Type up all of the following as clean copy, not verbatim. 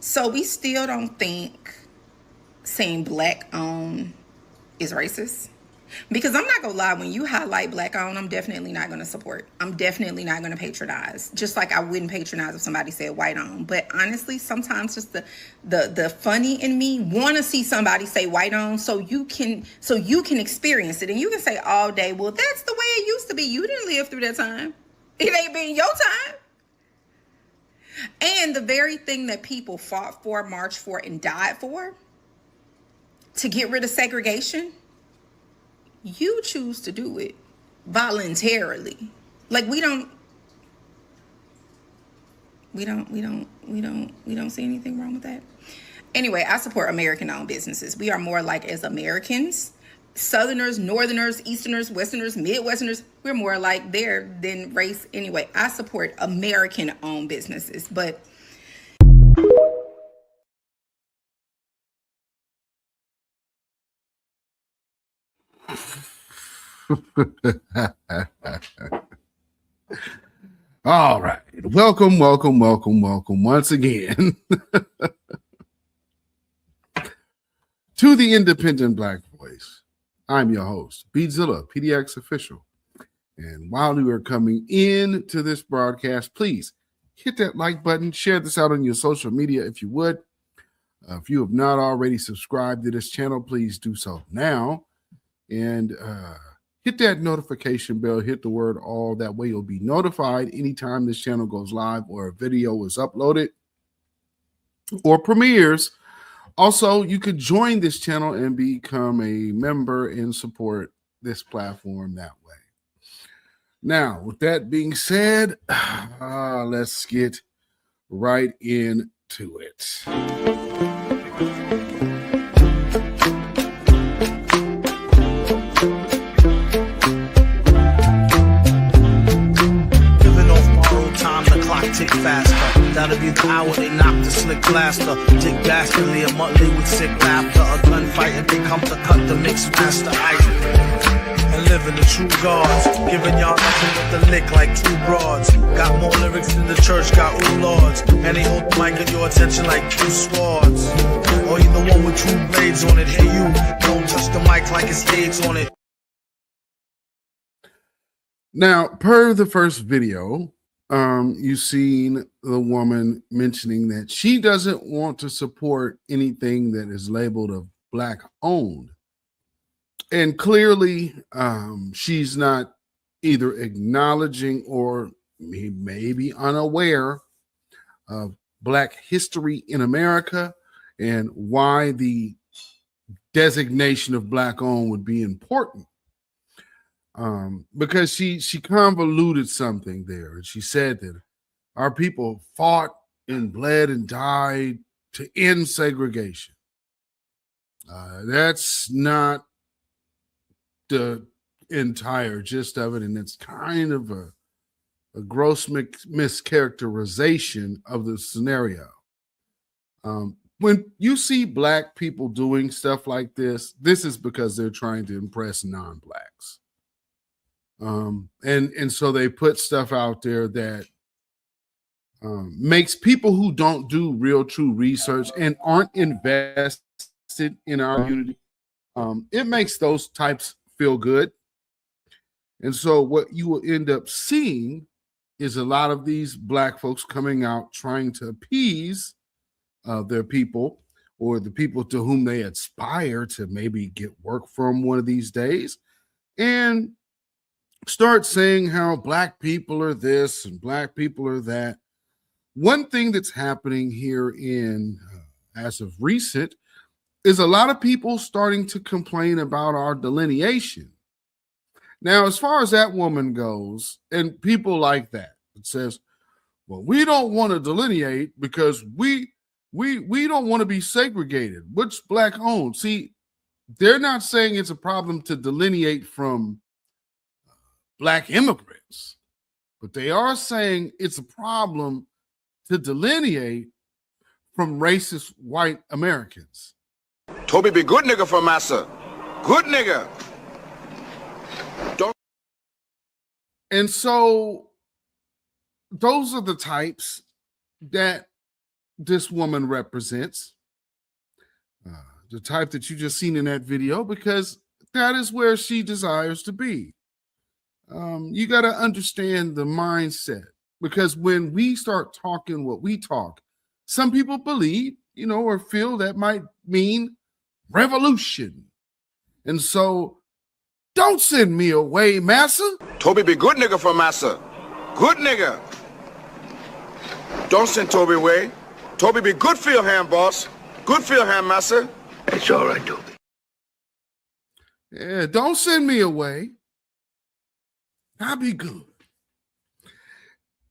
So we still don't think saying black owned is racist. Because I'm not gonna lie, when you highlight black owned, I'm definitely not gonna support. I'm definitely not gonna patronize. Just like I wouldn't patronize if somebody said white owned. But honestly, sometimes just the funny in me wanna see somebody say white owned so you can experience it. And you can say all day, well, that's the way it used to be. You didn't live through that time. It ain't been your time. And the very thing that people fought for, marched for, and died for, to get rid of segregation, you choose to do it voluntarily. Like we don't see anything wrong with that. Anyway, I support American owned businesses. We are more like, as Americans, Southerners, Northerners, Easterners, Westerners, Midwesterners, we're more like there than race anyway. I support American owned businesses, but All right. Welcome once again to the Independent Black Voice. I'm your host, beatzillapdx official. And while you are coming into this broadcast, please hit that like button, share this out on your social media if you would. If you have not already subscribed to this channel, please do so now. And hit that notification bell, hit the word all. That way you'll be notified anytime this channel goes live or a video is uploaded or premieres. Also, you could join this channel and become a member and support this platform that way. Now, with that being said, let's get right into it. Tick faster. That'll be the hour they knock the slick blaster. Dick dastardly, a Muttley with sick laughter. A gunfight and they come to cut the mix master ice. And living the true gods. Giving y'all nothing but the lick like two broads. Got more lyrics than the church got ooh lords. And they hold the mic at your attention like two swords. Or you the one with two blades on it. Hey you, don't touch the mic like it's AIDS on it. Now, per the first video, you've seen the woman mentioning that she doesn't want to support anything that is labeled of black owned. And clearly, she's not either acknowledging or maybe unaware of Black history in America and why the designation of black owned would be important. Because she convoluted something there. And she said that our people fought and bled and died to end segregation. That's not the entire gist of it, and it's kind of a gross mischaracterization of the scenario. When you see black people doing stuff like this is because they're trying to impress non-blacks. And so they put stuff out there that makes people who don't do real true research and aren't invested in our community, it makes those types feel good. And so what you will end up seeing is a lot of these black folks coming out trying to appease their people or the people to whom they aspire to maybe get work from one of these days, and start saying how black people are this and black people are that. One thing that's happening here in as of recent is a lot of people starting to complain about our delineation. Now, as far as that woman goes, and people like that, it says, well, we don't want to delineate because we don't want to be segregated. Which black owned? See, they're not saying it's a problem to delineate from black immigrants, but they are saying it's a problem to delineate from racist white Americans. Toby be good nigga for massa. Good nigga. Don't. And so those are the types that this woman represents, the type that you just seen in that video, because that is where she desires to be. You got to understand the mindset, because when we start talking what we talk, some people believe, or feel that might mean revolution. And so don't send me away, massa. Toby be good nigga for massa. Good nigga. Don't send Toby away. Toby be good field hand, boss. Good field hand, massa. It's all right, Toby. Yeah, don't send me away. I'll be good.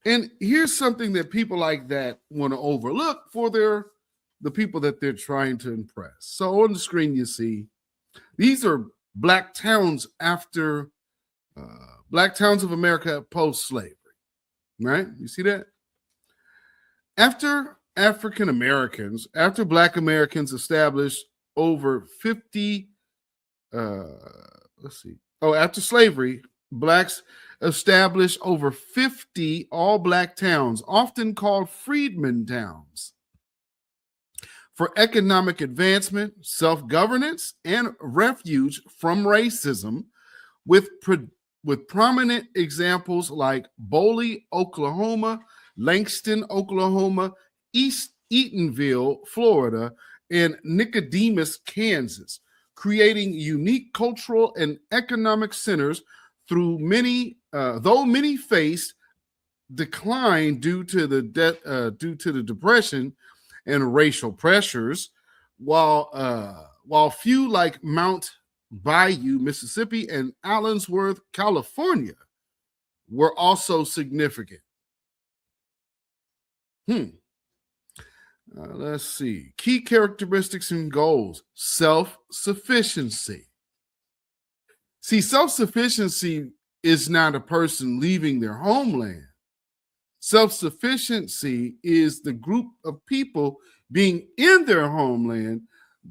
And here's something that people like that want to overlook for the people that they're trying to impress. So on the screen, you see, these are black towns after black towns of America post-slavery, right? You see that? After African Americans, after Black Americans established over 50, after slavery, Blacks established over 50 all-Black towns, often called freedmen towns, for economic advancement, self-governance, and refuge from racism, with prominent examples like Boley, Oklahoma, Langston, Oklahoma, East Eatonville, Florida, and Nicodemus, Kansas, creating unique cultural and economic centers though many faced decline due to the depression and racial pressures, while few like Mount Bayou, Mississippi, and Allensworth, California, were also significant. Let's see. Key characteristics and goals. Self-sufficiency. See, self-sufficiency is not a person leaving their homeland. Self-sufficiency is the group of people being in their homeland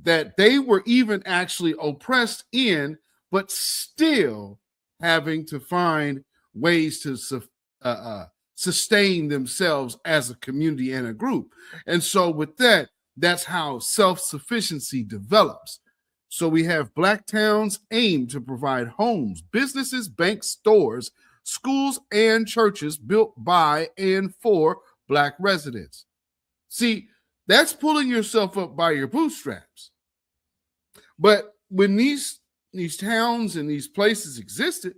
that they were even actually oppressed in, but still having to find ways to sustain themselves as a community and a group. And so with that, that's how self-sufficiency develops. So we have Black towns aim to provide homes, businesses, banks, stores, schools, and churches built by and for Black residents. See, that's pulling yourself up by your bootstraps. But when these towns and these places existed,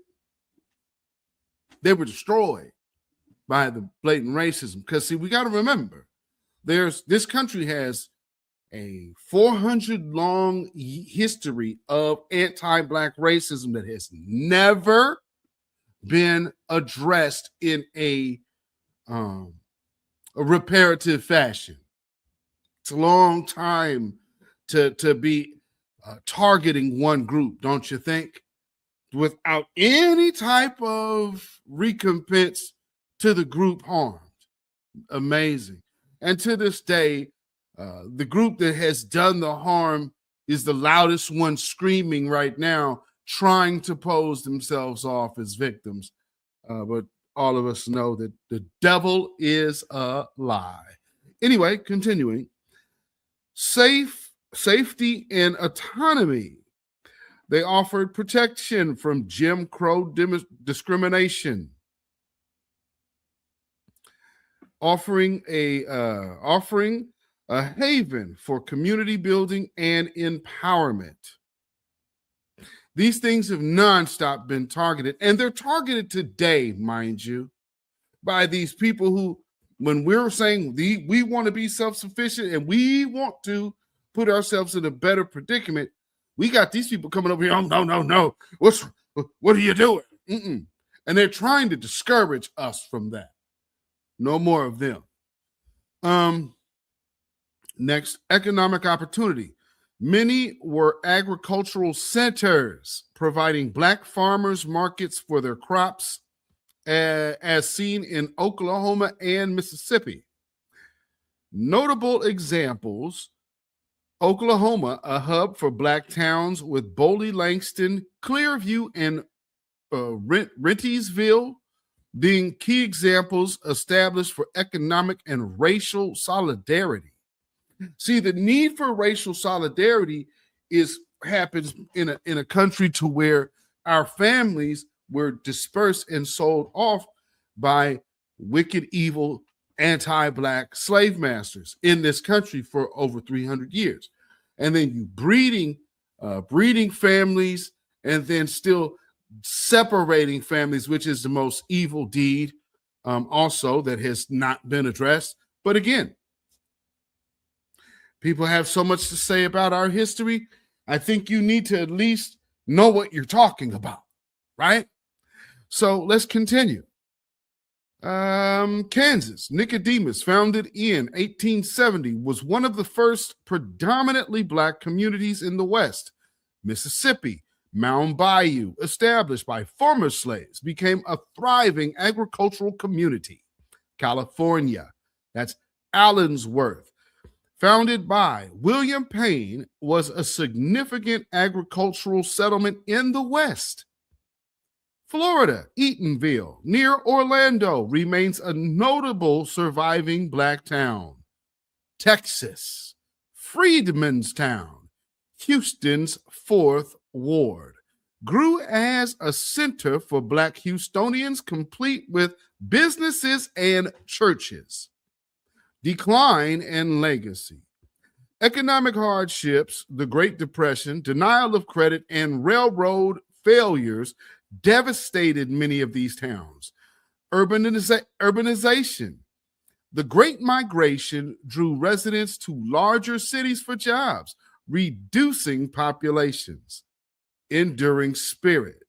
they were destroyed by the blatant racism. Because see, we got to remember, this country has a 400-long history of anti-Black racism that has never been addressed in a reparative fashion. It's a long time to be targeting one group, don't you think? Without any type of recompense to the group harmed. Amazing. And to this day, the group that has done the harm is the loudest one screaming right now, trying to pose themselves off as victims. But all of us know that the devil is a lie. Anyway, continuing. Safety and autonomy. They offered protection from Jim Crow discrimination, offering a haven for community building and empowerment. These things have nonstop been targeted, and they're targeted today, mind you, by these people who, when we're saying we want to be self-sufficient and we want to put ourselves in a better predicament, we got these people coming over here. Oh, no. What are you doing? And they're trying to discourage us from that. No more of them. Next, economic opportunity. Many were agricultural centers, providing Black farmers markets for their crops, as seen in Oklahoma and Mississippi. Notable examples: Oklahoma, a hub for Black towns with Boley, Langston, Clearview, and Rentisville being key examples established for economic and racial solidarity. See, the need for racial solidarity happens in a country to where our families were dispersed and sold off by wicked, evil, anti-black slave masters in this country for over 300 years. And then you breeding families and then still separating families, which is the most evil deed also that has not been addressed. But again, people have so much to say about our history. I think you need to at least know what you're talking about, right? So let's continue. Kansas, Nicodemus, founded in 1870, was one of the first predominantly Black communities in the West. Mississippi, Mound Bayou, established by former slaves, became a thriving agricultural community. California, that's Allensworth, founded by William Payne, was a significant agricultural settlement in the West. Florida, Eatonville, near Orlando, remains a notable surviving Black town. Texas, Freedmanstown, Houston's 4th Ward, grew as a center for Black Houstonians, complete with businesses and churches. Decline and legacy. Economic hardships, the Great Depression, denial of credit, and railroad failures devastated many of these towns. Urbanization. The Great Migration drew residents to larger cities for jobs, reducing populations. Enduring spirit.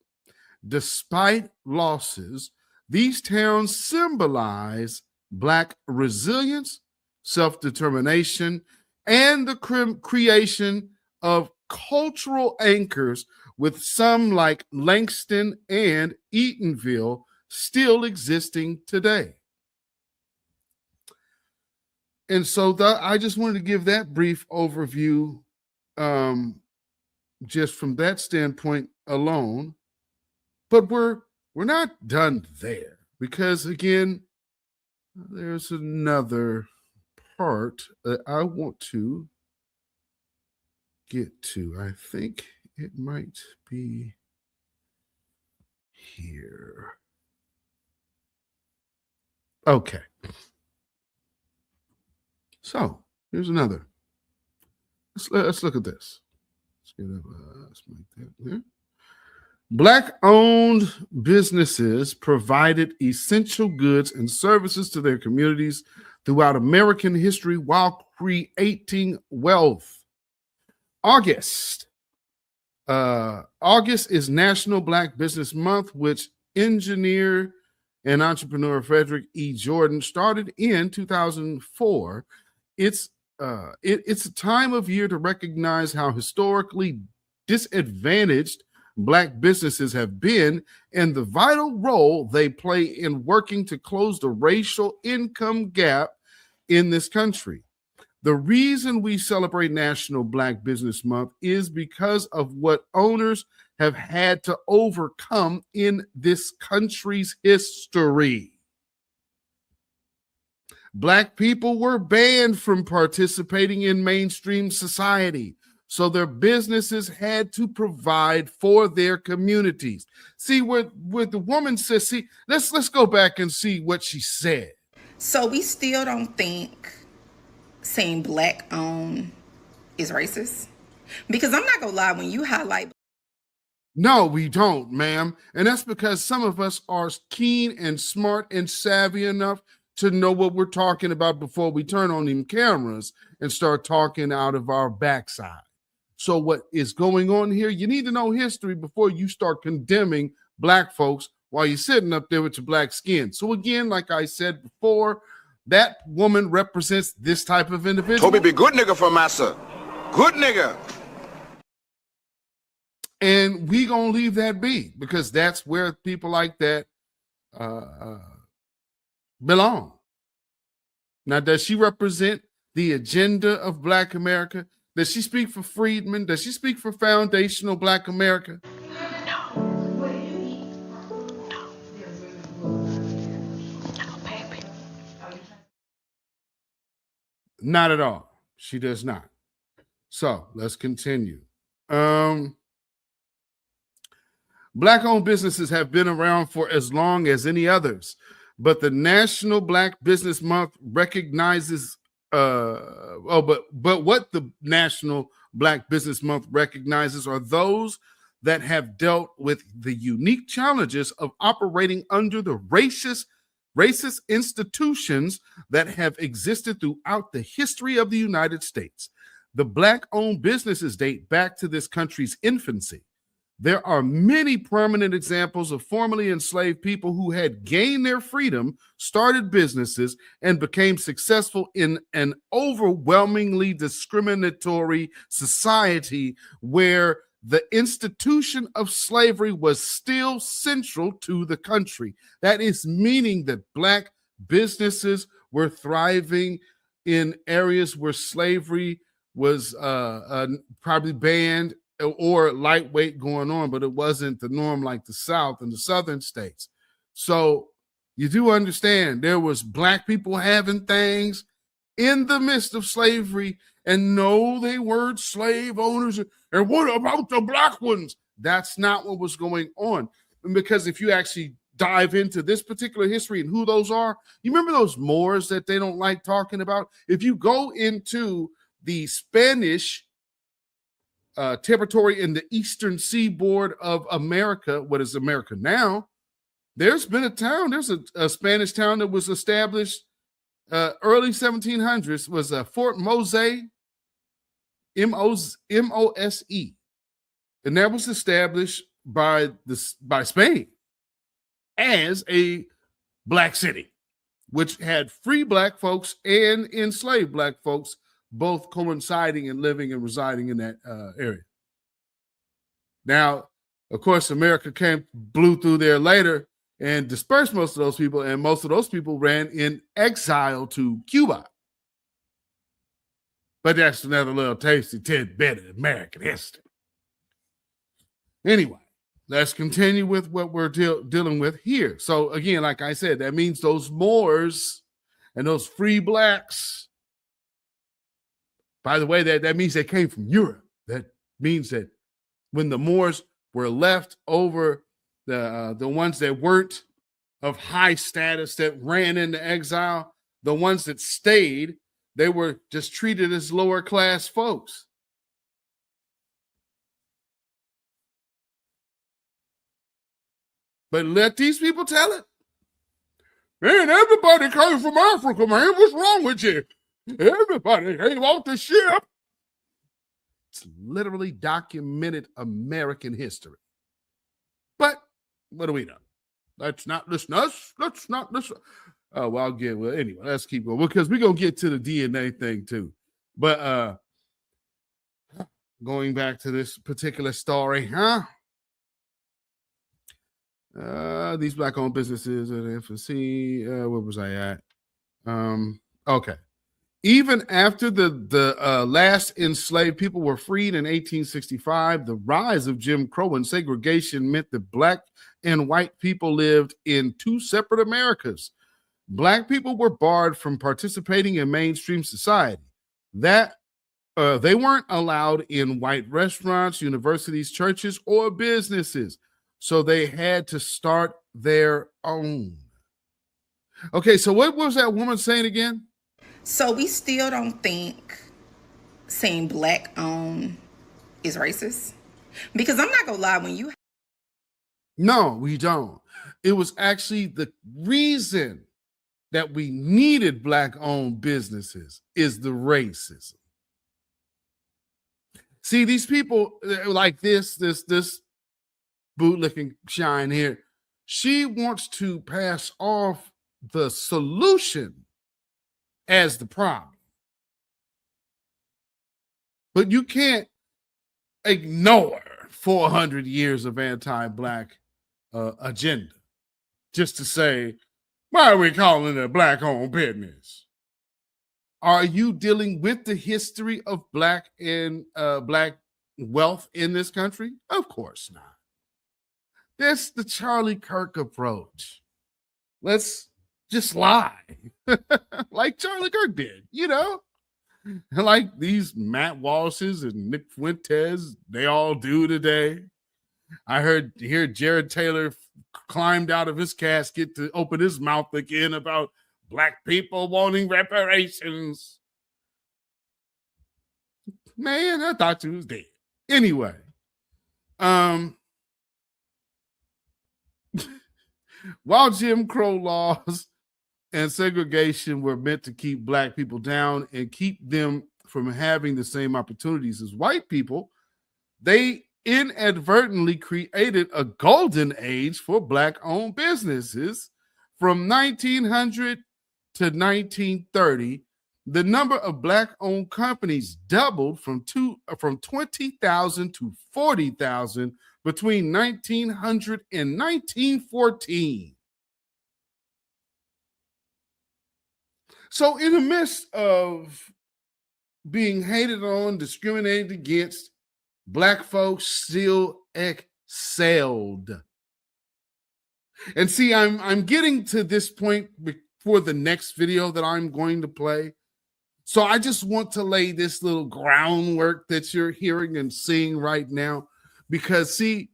Despite losses, these towns symbolize Black resilience, self-determination, and the creation of cultural anchors, with some like Langston and Eatonville still existing today. And so I just wanted to give that brief overview just from that standpoint alone. But we're not done there, because again, there's another part that I want to get to. I think it might be here. Okay. So here's another. Let's look at this. Let's make that there. Black-owned businesses provided essential goods and services to their communities throughout American history while creating wealth. August is National Black Business Month, which engineer and entrepreneur Frederick E. Jordan started in 2004. It's a time of year to recognize how historically disadvantaged Black businesses have been and the vital role they play in working to close the racial income gap in this country. The reason we celebrate National Black Business Month is because of what owners have had to overcome in this country's history. Black people were banned from participating in mainstream society, so their businesses had to provide for their communities. See what the woman says. See, let's go back and see what she said. So we still don't think saying Black owned is racist? Because I'm not gonna lie, when you highlight. No, we don't, ma'am. And that's because some of us are keen and smart and savvy enough to know what we're talking about before we turn on them cameras and start talking out of our backside. So what is going on here? You need to know history before you start condemning Black folks while you're sitting up there with your black skin. So again, like I said before, that woman represents this type of individual. Toby be good nigga for massa. Good nigga. And we gonna leave that be, because that's where people like that belong. Now, does she represent the agenda of Black America? Does she speak for freedmen? Does she speak for foundational Black America? No, baby. Not at all. She does not. So let's continue. Black-owned businesses have been around for as long as any others, but the National Black Business Month recognizes. But what the National Black Business Month recognizes are those that have dealt with the unique challenges of operating under the racist institutions that have existed throughout the history of the United States. The Black-owned businesses date back to this country's infancy. There are many prominent examples of formerly enslaved people who had gained their freedom, started businesses, and became successful in an overwhelmingly discriminatory society where the institution of slavery was still central to the country. That is meaning that Black businesses were thriving in areas where slavery was probably banned or lightweight going on, but it wasn't the norm like the South and the Southern states. So you do understand there was Black people having things in the midst of slavery, and no, they weren't slave owners. And what about the Black ones? That's not what was going on. And because if you actually dive into this particular history and who those are, you remember those Moors that they don't like talking about? If you go into the Spanish territory in the eastern seaboard of America, what is America now, there's been a town, there's a Spanish town that was established early 1700s, was Fort Mose, M-O-S-E. And that was established by Spain as a Black city, which had free Black folks and enslaved Black folks both coinciding and living and residing in that area. Now, of course, America blew through there later and dispersed most of those people, and most of those people ran in exile to Cuba. But that's another little tasty tidbit of American history. Anyway, let's continue with what we're dealing with here. So again, like I said, that means those Moors and those free Blacks. By the way, that means they came from Europe. That means that when the Moors were left over, the ones that weren't of high status that ran into exile, the ones that stayed, they were just treated as lower class folks. But let these people tell it. Man, everybody came from Africa, man. What's wrong with you? Everybody came off the ship. It's literally documented American history. But what do we know? Let's not listen. Let's not listen. Oh, well, anyway, let's keep going because we're going to get to the DNA thing too. But going back to this particular story, these Black-owned businesses at infancy. Where was I at? Okay. Even after the last enslaved people were freed in 1865, the rise of Jim Crow and segregation meant that Black and white people lived in two separate Americas. Black people were barred from participating in mainstream society. That they weren't allowed in white restaurants, universities, churches, or businesses. So they had to start their own. Okay, so what was that woman saying again? So we still don't think saying Black owned is racist? Because I'm not gonna lie, when you... No, we don't. It was actually the reason that we needed Black-owned businesses is the racism. See, these people like this bootlicking shine here, she wants to pass off the solution as the problem. But you can't ignore 400 years of anti-Black agenda just to say, why are we calling it a Black-owned business? Are you dealing with the history of Black and Black wealth in this country? Of course not. That's the Charlie Kirk approach. Let's just lie like Charlie Kirk did, you know? like these Matt Walshes and Nick Fuentes, they all do today. I hear Jared Taylor climbed out of his casket to open his mouth again about black people wanting reparations. Man, I thought you was dead. Anyway, while Jim Crow laws and segregation were meant to keep black people down and keep them from having the same opportunities as white people, they inadvertently created a golden age for black-owned businesses. From 1900 to 1930, the number of black-owned companies doubled from 20,000 to 40,000 between 1900 and 1914. So in the midst of being hated on, discriminated against, black folks still excelled. And see, I'm getting to this point before the next video that I'm going to play. So I just want to lay this little groundwork that you're hearing and seeing right now, because see,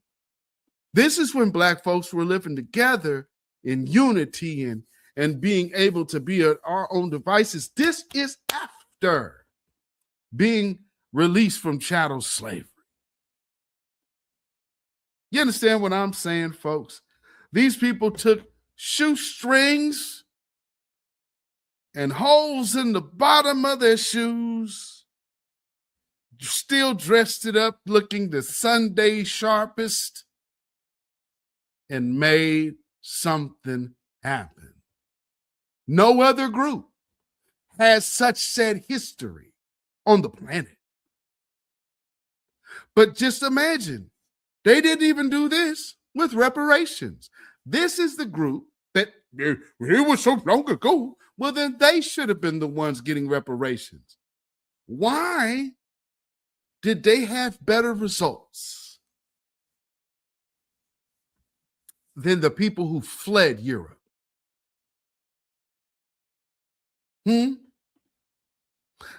this is when black folks were living together in unity and being able to be at our own devices. This is after being released from chattel slavery. You understand what I'm saying, folks? These people took shoestrings and holes in the bottom of their shoes, still dressed it up looking the Sunday sharpest, and made something happen. No other group has such sad history on the planet. But just imagine, they didn't even do this with reparations. This is the group that, it was so long ago. Well, then they should have been the ones getting reparations. Why did they have better results than the people who fled Europe?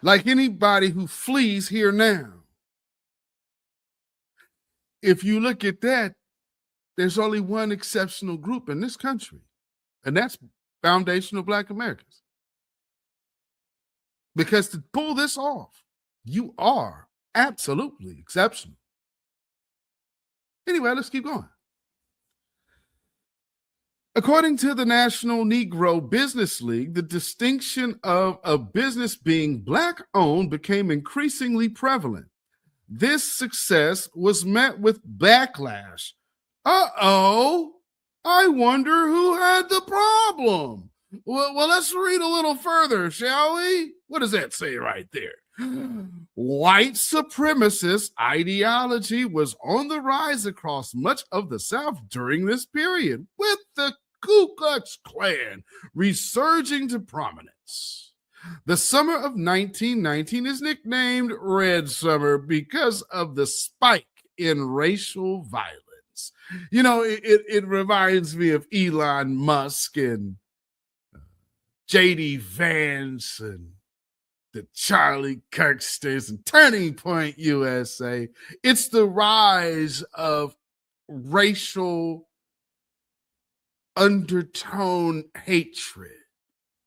Like anybody who flees here now. If you look at that, there's only one exceptional group in this country, and that's foundational Black Americans. Because to pull this off, you are absolutely exceptional. Anyway, let's keep going. According to the National Negro Business League, the distinction of a business being Black-owned became increasingly prevalent. This success was met with backlash. Uh-oh, I wonder who had the problem. Well, let's read a little further, shall we? What does that say right there? White supremacist ideology was on the rise across much of the South during this period, with the Ku Klux Klan resurging to prominence. The summer of 1919 is nicknamed Red Summer because of the spike in racial violence. You know, it reminds me of Elon Musk and J.D. Vance and the Charlie Kirksters and Turning Point USA. It's the rise of racial undertone hatred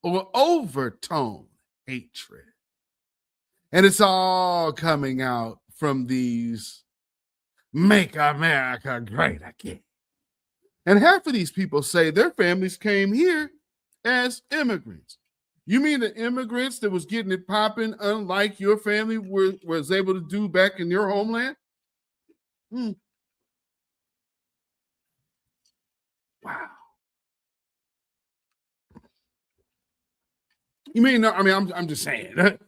or overtone hatred. And it's all coming out from these Make America Great Again. And half of these people say their families came here as immigrants. You mean the immigrants that was getting it popping, unlike your family was able to do back in your homeland? Wow. You mean, I mean, I'm just saying.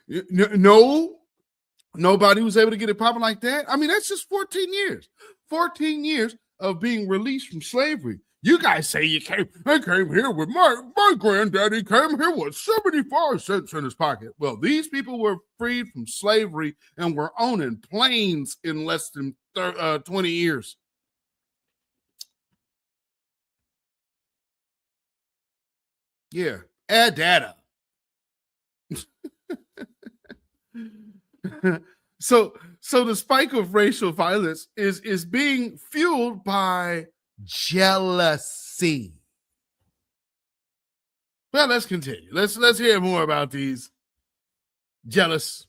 No, nobody was able to get it popping like that. I mean, that's just 14 years. 14 years of being released from slavery. You guys say I came here with my granddaddy came here with 75 cents in his pocket. Well, these people were freed from slavery and were owning planes in less than 20 years. Yeah, add data. So the spike of racial violence is being fueled by jealousy. Well, let's continue. Let's hear more about these jealous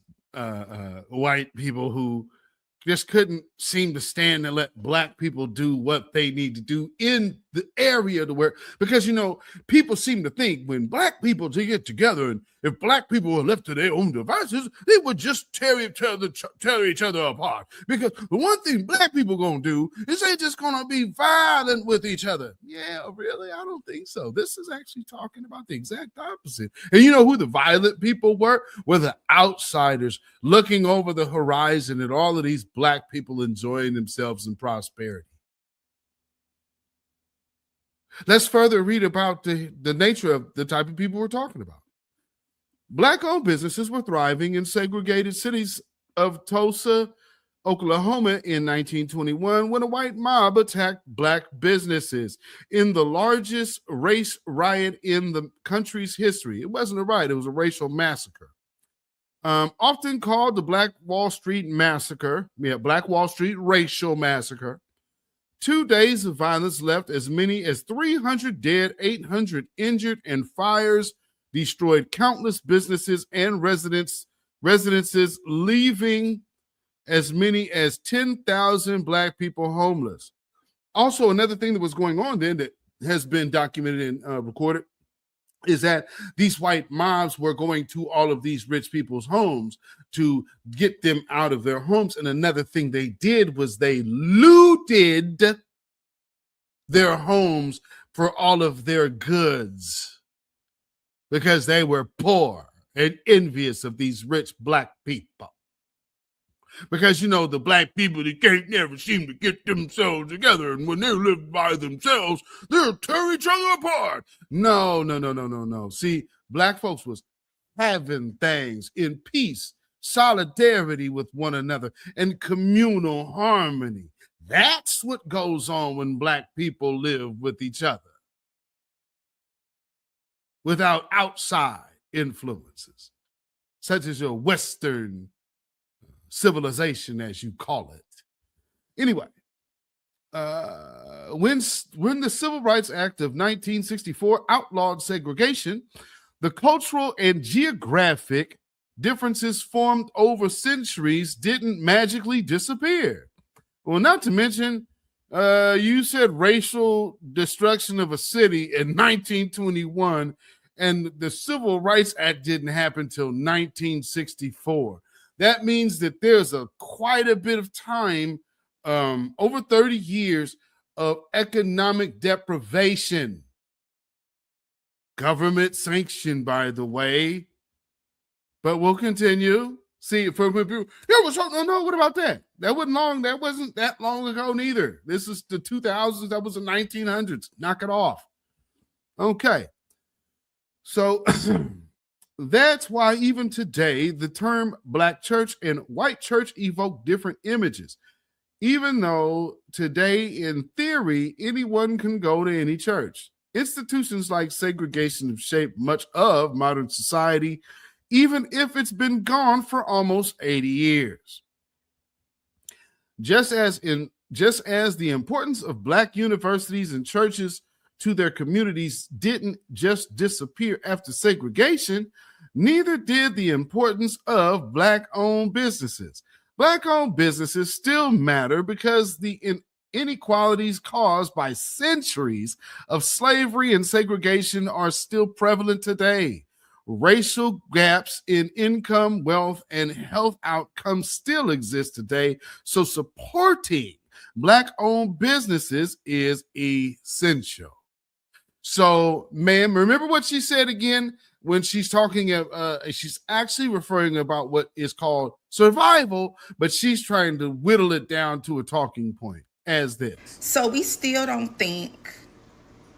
white people who just couldn't seem to stand and let black people do what they need to do in the area to where, because, you know, people seem to think when black people get together and if black people were left to their own devices, they would just tear each other apart. Because the one thing black people gonna do is they just gonna be violent with each other. Yeah, really? I don't think so. This is actually talking about the exact opposite. And you know who the violent people were? Were the outsiders looking over the horizon at all of these black people enjoying themselves in prosperity. Let's further read about the nature of the type of people we're talking about. Black-owned businesses were thriving in segregated cities of Tulsa, Oklahoma in 1921 when a white mob attacked black businesses in the largest race riot in the country's history. It wasn't a riot, it was a racial massacre. Often called the Black Wall Street Massacre, Black Wall Street Racial Massacre. 2 days of violence left as many as 300 dead, 800 injured, and fires destroyed countless businesses and residences, leaving as many as 10,000 black people homeless. Also, another thing that was going on then that has been documented and recorded is that these white mobs were going to all of these rich people's homes to get them out of their homes. And another thing they did was they looted their homes for all of their goods because they were poor and envious of these rich black people. Because, you know, the black people, they can't never seem to get themselves together. And when they live by themselves, they'll tear each other apart. No. See, black folks was having things in peace, solidarity with one another, and communal harmony. That's what goes on when black people live with each other without outside influences, such as your Western civilization, as you call it. Anyway, when the Civil Rights Act of 1964 outlawed segregation, the cultural and geographic differences formed over centuries didn't magically disappear. Well, not to mention, you said racial destruction of a city in 1921, and the Civil Rights Act didn't happen until 1964. That means that there's quite a bit of time, over 30 years of economic deprivation. Government sanctioned, by the way. But we'll continue. See, for people, what about that? That wasn't that long ago neither. This is the 2000s. That was the 1900s. Knock it off. Okay. So that's why even today, the term black church and white church evoke different images. Even though today, in theory, anyone can go to any church. Institutions like segregation have shaped much of modern society, even if it's been gone for almost 80 years. Just as the importance of black universities and churches to their communities didn't just disappear after segregation, neither did the importance of black-owned businesses. Black-owned businesses still matter because the inequalities caused by centuries of slavery and segregation are still prevalent today. Racial gaps in income, wealth, and health outcomes still exist today, so supporting black-owned businesses is essential. So, ma'am, remember what she said again when she's talking, she's actually referring about what is called survival, but she's trying to whittle it down to a talking point as this. So we still don't think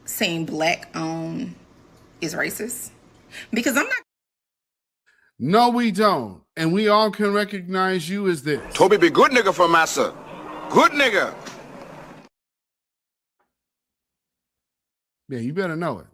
saying black-owned is racist? Because I'm not. No, we don't. And we all can recognize you as this. Toby be good nigga for massa. Good nigga. Yeah, you better know it.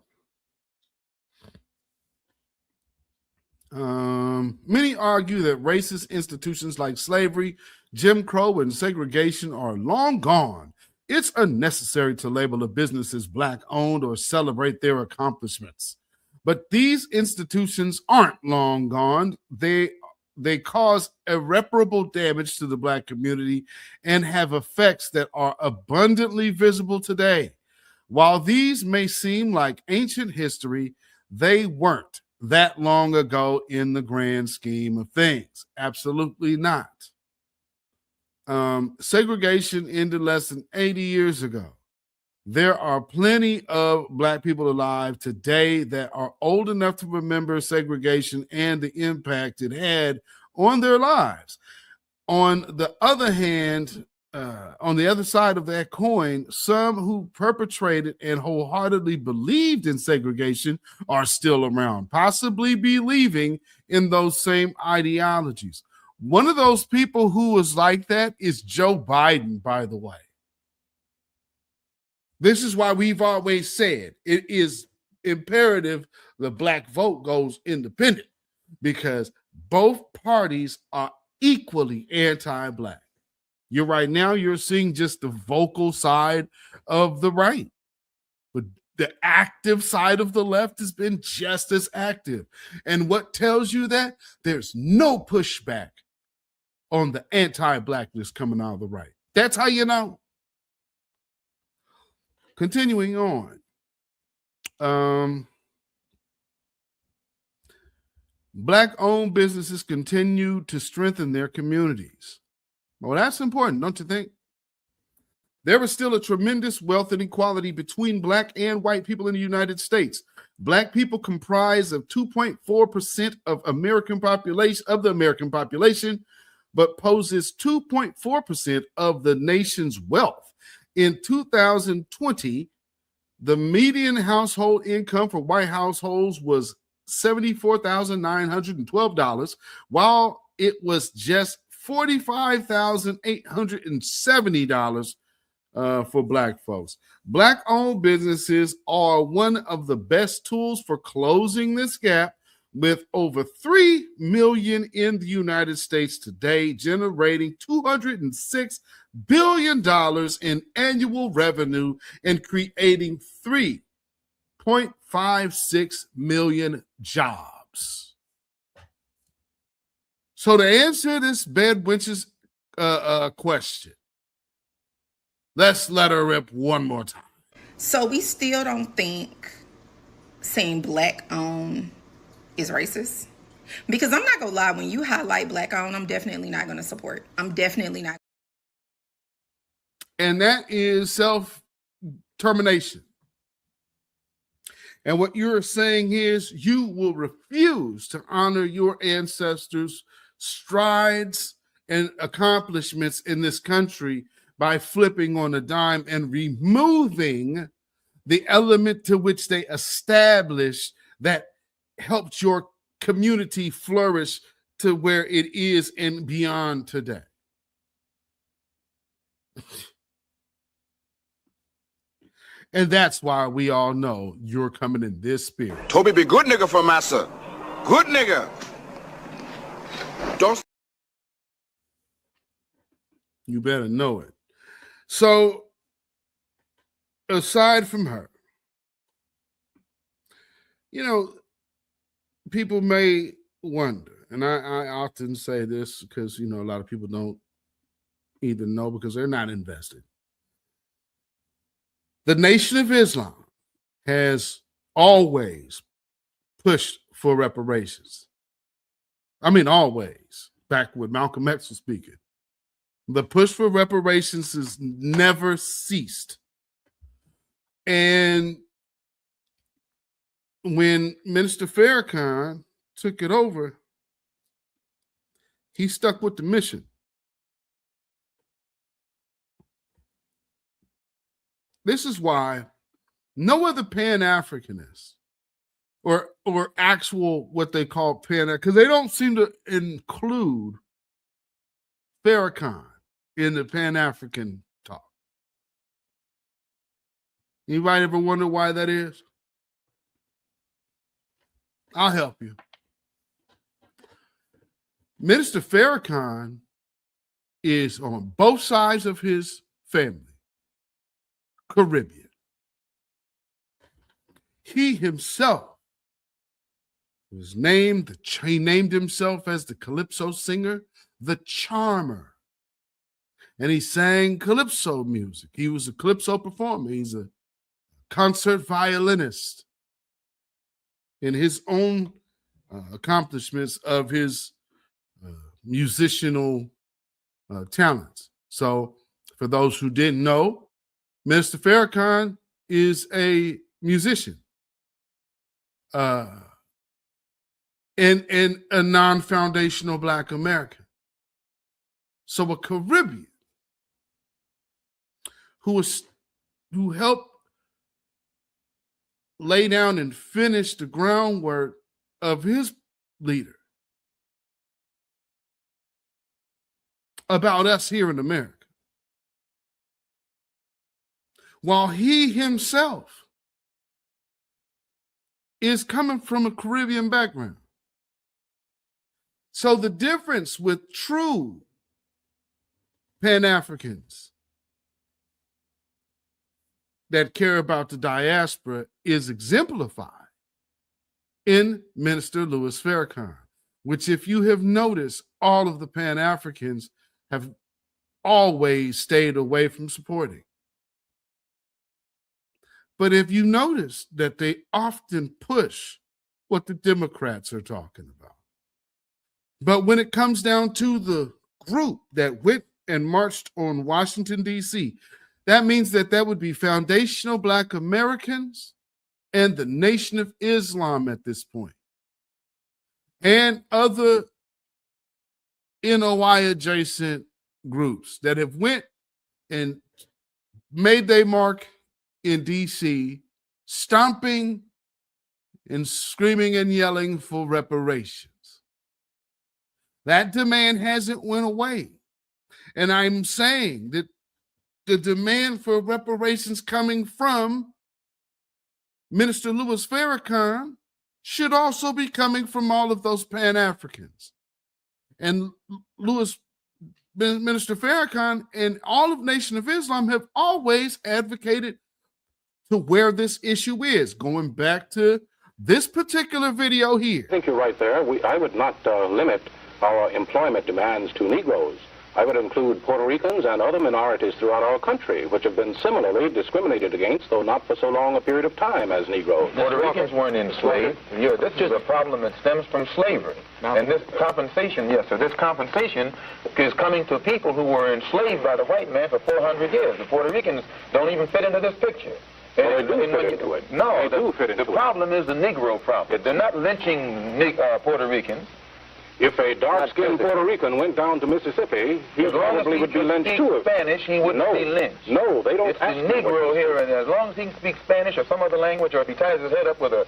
Many argue that racist institutions like slavery, Jim Crow, and segregation are long gone. It's unnecessary to label a business as Black-owned or celebrate their accomplishments. But these institutions aren't long gone. They cause irreparable damage to the Black community and have effects that are abundantly visible today. While these may seem like ancient history, they weren't that long ago in the grand scheme of things. Absolutely not. Segregation ended less than 80 years ago. There are plenty of Black people alive today that are old enough to remember segregation and the impact it had on their lives. On the other hand, on the other side of that coin, some who perpetrated and wholeheartedly believed in segregation are still around, possibly believing in those same ideologies. One of those people who was like that is Joe Biden, by the way. This is why we've always said it is imperative the Black vote goes independent, because both parties are equally anti-Black. Right now, you're seeing just the vocal side of the right. But the active side of the left has been just as active. And what tells you that? There's no pushback on the anti-Blackness coming out of the right. That's how you know. Continuing on. Black-owned businesses continue to strengthen their communities. Well, that's important, don't you think? There is still a tremendous wealth inequality between Black and white people in the United States. Black people comprise of 2.4% of the American population, but poses 2.4% of the nation's wealth. In 2020, the median household income for white households was $74,912, while it was just $45,870 for Black folks. Black-owned businesses are one of the best tools for closing this gap, with over 3 million in the United States today, generating $206 billion in annual revenue and creating 3.56 million jobs. So to answer this bed wench's question, let's let her rip one more time. So we still don't think saying Black-owned is racist? Because I'm not going to lie, when you highlight Black-owned, I'm definitely not going to support. I'm definitely not. And that is self-termination. And what you're saying is you will refuse to honor your ancestors' strides and accomplishments in this country by flipping on a dime and removing the element to which they established that helped your community flourish to where it is and beyond today. And that's why we all know you're coming in this spirit. Toby be good nigga for massa. Good nigga. Don't. You better know it. So, aside from her, people may wonder, and I often say this because, a lot of people don't even know because they're not invested. The Nation of Islam has always pushed for reparations. I mean, always. Back when Malcolm X was speaking. The push for reparations has never ceased. And when Minister Farrakhan took it over, he stuck with the mission. This is why no other Pan-Africanist or actual what they call because they don't seem to include Farrakhan in the Pan-African talk. Anybody ever wonder why that is? I'll help you. Minister Farrakhan is on both sides of his family, Caribbean. He himself was named, he named himself as the Calypso singer, the Charmer. And he sang Calypso music. He was a Calypso performer. He's a concert violinist in his own accomplishments of his musicianal talents. So for those who didn't know, Minister Farrakhan is a musician and a non-foundational Black American. So a Caribbean who helped lay down and finish the groundwork of his leader about us here in America, while he himself is coming from a Caribbean background. So the difference with true Pan-Africans that care about the diaspora is exemplified in Minister Louis Farrakhan, which, if you have noticed, all of the Pan-Africans have always stayed away from supporting. But if you notice that they often push what the Democrats are talking about. But when it comes down to the group that went and marched on Washington, D.C., that means that would be foundational Black Americans and the Nation of Islam at this point, and other NOI adjacent groups that have went and made their mark in DC, stomping and screaming and yelling for reparations. That demand hasn't went away. And I'm saying that the demand for reparations coming from Minister Louis Farrakhan should also be coming from all of those Pan-Africans. And Minister Farrakhan and all of Nation of Islam have always advocated to where this issue is, going back to this particular video here. I think you're right there. I would not limit our employment demands to Negroes. I would include Puerto Ricans and other minorities throughout our country, which have been similarly discriminated against, though not for so long a period of time as Negroes. Puerto Ricans weren't enslaved. Yeah, this is a problem that stems from slavery. And this compensation, yes, sir, this compensation is coming to people who were enslaved by the white man for 400 years. The Puerto Ricans don't even fit into this picture. Well, they do fit into it. No, they do fit into it. The problem is the Negro problem. They're not lynching Puerto Ricans. If a dark-skinned Puerto Rican went down to Mississippi, he probably would be lynched too. Spanish, he wouldn't be lynched. No, they don't. It's the Negro here, and as long as he can speak Spanish or some other language, or if he ties his head up with a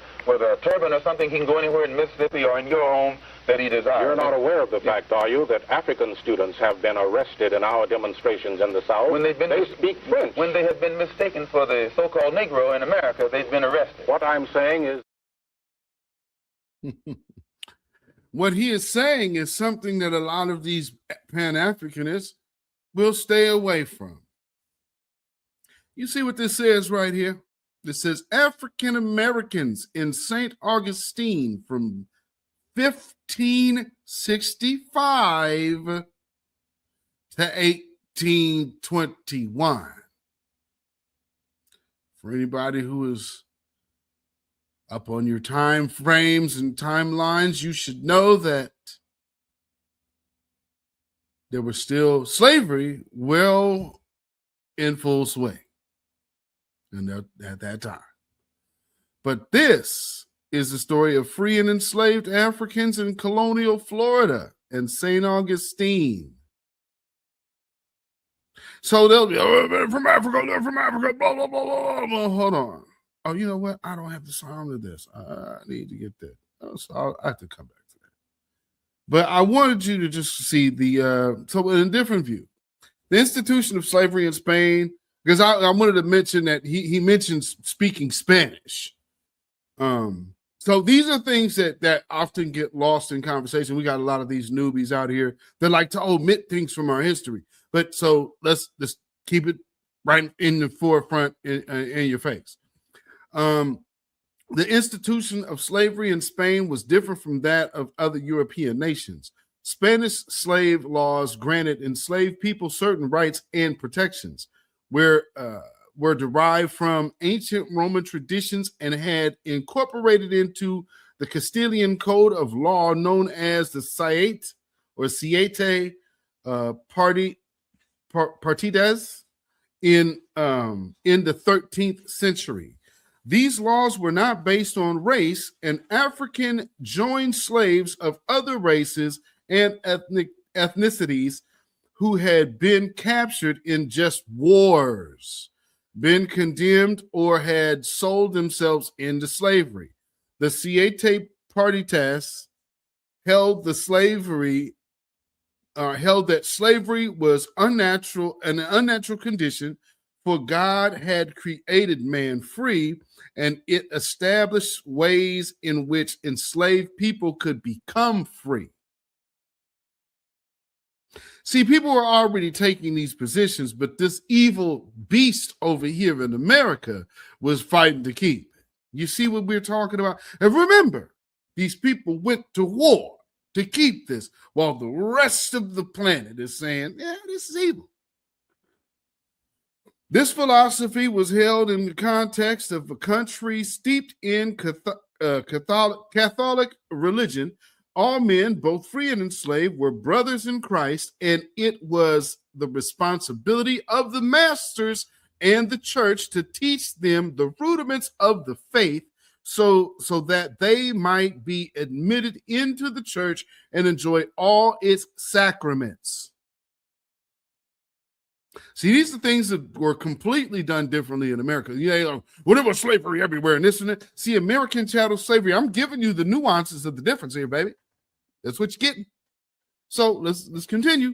turban or something, he can go anywhere in Mississippi or in your home that he desires. You're not aware of the fact, are you, that African students have been arrested in our demonstrations in the South? When they speak French. When they have been mistaken for the so-called Negro in America, they've been arrested. What I'm saying is... What he is saying is something that a lot of these Pan-Africanists will stay away from. You see what this says right here? This says African Americans in St. Augustine from 1565 to 1821. For anybody who is up on your time frames and timelines, you should know that there was still slavery well in full swing at that time. But this is the story of free and enslaved Africans in colonial Florida and St. Augustine. So they'll be, oh, they're from Africa, blah, blah, blah, blah, blah. Hold on. Oh, you know what? I don't have the sound of this. I need to get that. So I have to come back to that. But I wanted you to just see the, so in a different view, the institution of slavery in Spain, because I wanted to mention that he mentioned speaking Spanish. So these are things that often get lost in conversation. We got a lot of these newbies out here that like to omit things from our history. But so let's just keep it right in the forefront in your face. The institution of slavery in Spain was different from that of other European nations. Spanish slave laws granted enslaved people certain rights and protections, were derived from ancient Roman traditions and had incorporated into the Castilian code of law known as the Siete Partidas in the 13th century. These laws were not based on race, and African joined slaves of other races and ethnicities who had been captured in just wars, been condemned, or had sold themselves into slavery. The Siete Partidas held that slavery was unnatural, an unnatural condition, for God had created man free, and it established ways in which enslaved people could become free. See, people were already taking these positions, but this evil beast over here in America was fighting to keep. You see what we're talking about? And remember, these people went to war to keep this, while the rest of the planet is saying, yeah, this is evil. This philosophy was held in the context of a country steeped in Catholic religion. All men, both free and enslaved, were brothers in Christ, and it was the responsibility of the masters and the church to teach them the rudiments of the faith so that they might be admitted into the church and enjoy all its sacraments. See, these are things that were completely done differently in America. You know, whatever slavery everywhere and this and that. See, American chattel slavery, I'm giving you the nuances of the difference here, baby. That's what you're getting. So let's continue.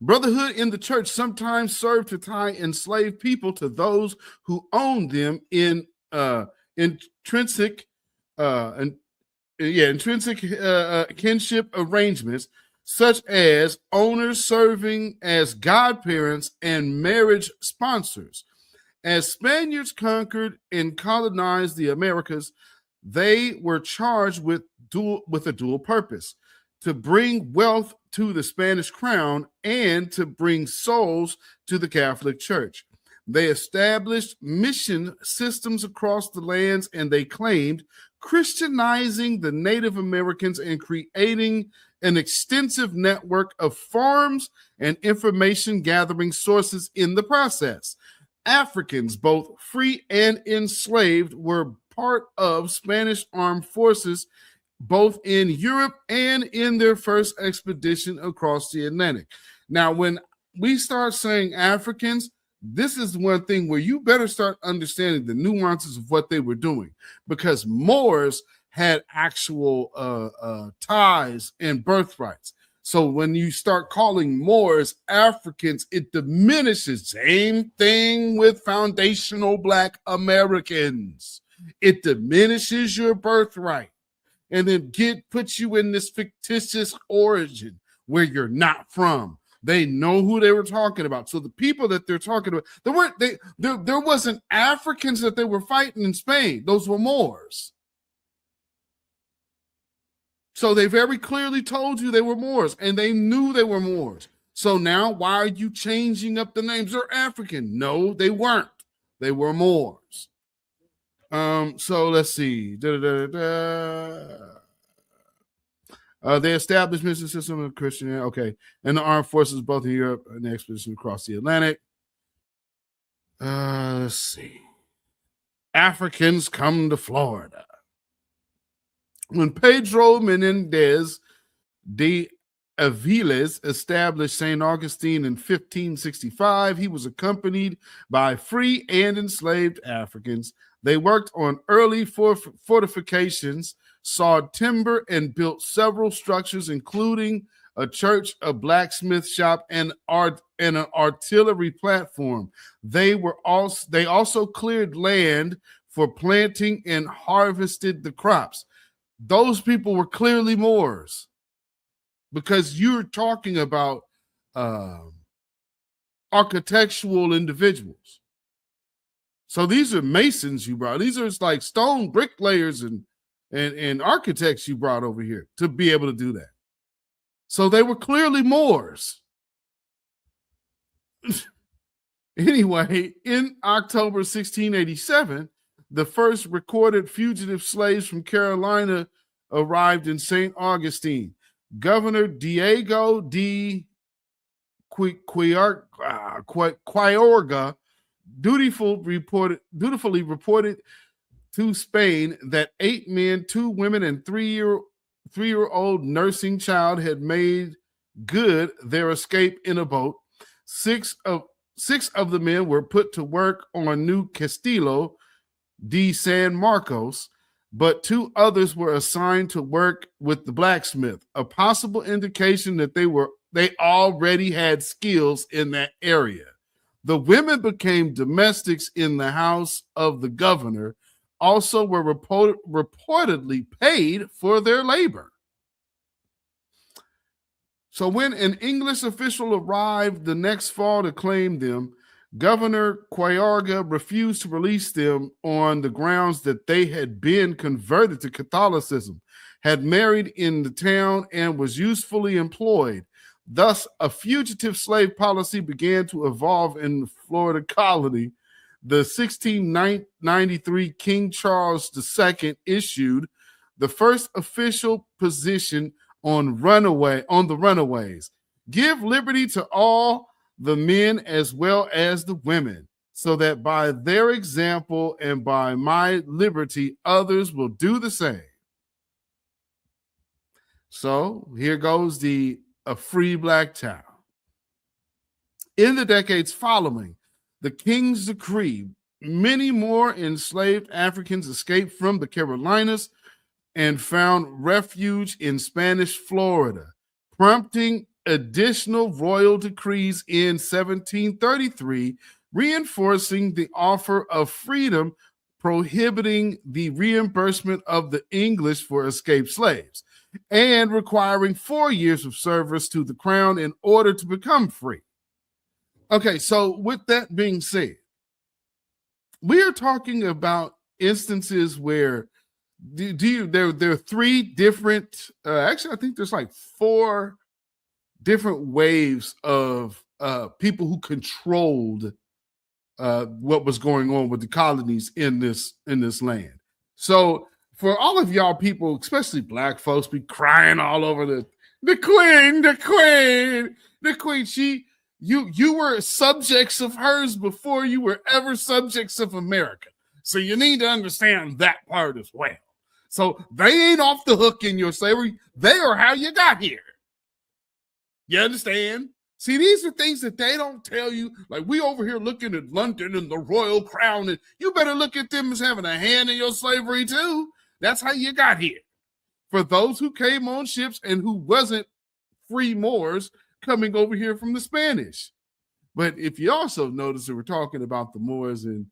Brotherhood in the church sometimes served to tie enslaved people to those who owned them in intrinsic kinship arrangements, such as owners serving as godparents and marriage sponsors. As Spaniards conquered and colonized the Americas, they were charged with a dual purpose: to bring wealth to the Spanish crown and to bring souls to the Catholic Church. They established mission systems across the lands, and they claimed Christianizing the Native Americans and creating an extensive network of farms and information gathering sources in the process. Africans, both free and enslaved, were part of Spanish armed forces both in Europe and in their first expedition across the Atlantic. Now, when we start saying Africans, this is one thing where you better start understanding the nuances of what they were doing, because Moors had actual ties and birthrights. So when you start calling Moors Africans, it diminishes. Same thing with foundational Black Americans. It diminishes your birthright and then puts you in this fictitious origin where you're not from. They know who they were talking about. So the people that they're talking about, there wasn't Africans that they were fighting in Spain. Those were Moors. So they very clearly told you they were Moors, and they knew they were Moors. So now why are you changing up the names? They're African. No, they weren't. They were Moors. So let's see. They established mission system of Christian, okay, and the armed forces both in Europe and the expedition across the Atlantic. Let's see. Africans come to Florida. When Pedro Menendez de Aviles established St. Augustine in 1565, he was accompanied by free and enslaved Africans. They worked on early fortifications, sawed timber, and built several structures, including a church, a blacksmith shop, and an artillery platform. They also cleared land for planting and harvested the crops. Those people were clearly Moors, because you're talking about architectural individuals. So these are masons you brought. These are like stone bricklayers and architects you brought over here to be able to do that. So they were clearly Moors. Anyway, in October 1687, the first recorded fugitive slaves from Carolina arrived in St. Augustine. Governor Diego de Quiorga dutifully reported to Spain that 8 men, 2 women, and 3-year-old nursing child had made good their escape in a boat. Six of the men were put to work on New Castillo de San Marcos, but 2 others were assigned to work with the blacksmith, a possible indication that they already had skills in that area. The women became domestics in the house of the governor, also were reportedly paid for their labor. So when an English official arrived the next fall to claim them, Governor Quiorga refused to release them on the grounds that they had been converted to Catholicism, had married in the town, and was usefully employed. Thus, a fugitive slave policy began to evolve in the Florida colony. The 1693 King Charles II issued the first official position on the runaways. Give liberty to all the men as well as the women, so that by their example and by my liberty, others will do the same. So here goes a free black child. In the decades following the king's decree, many more enslaved Africans escaped from the Carolinas and found refuge in Spanish Florida, prompting additional royal decrees in 1733, reinforcing the offer of freedom, prohibiting the reimbursement of the English for escaped slaves, and requiring 4 years of service to the crown in order to become free. Okay, so with that being said, we are talking about instances where there are 3 different, actually I think there's like 4 different waves of people who controlled what was going on with the colonies in this land. So for all of y'all people, especially black folks, be crying all over the queen. You were subjects of hers before you were ever subjects of America. So you need to understand that part as well. So they ain't off the hook in your slavery. They are how you got here. You understand? See, these are things that they don't tell you. Like, we over here looking at London and the royal crown, and you better look at them as having a hand in your slavery too. That's how you got here. For those who came on ships and who wasn't free Moors coming over here from the Spanish. But if you also notice that we're talking about the Moors and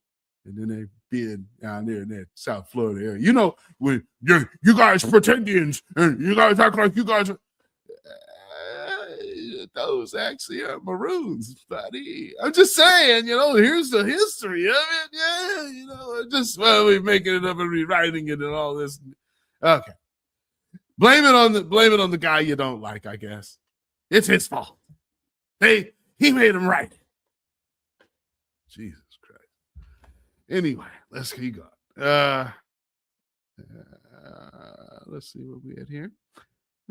then they being down there in that South Florida area. You know, when you guys pretendians and you guys act like you guys are those actually are Maroons, buddy. I'm just saying, here's the history of it. Yeah, just we're making it up and rewriting it and all this. Okay. Blame it on the guy you don't like, I guess. It's his fault. He made him write it. Jesus Christ. Anyway, let's keep going. Let's see what we had here.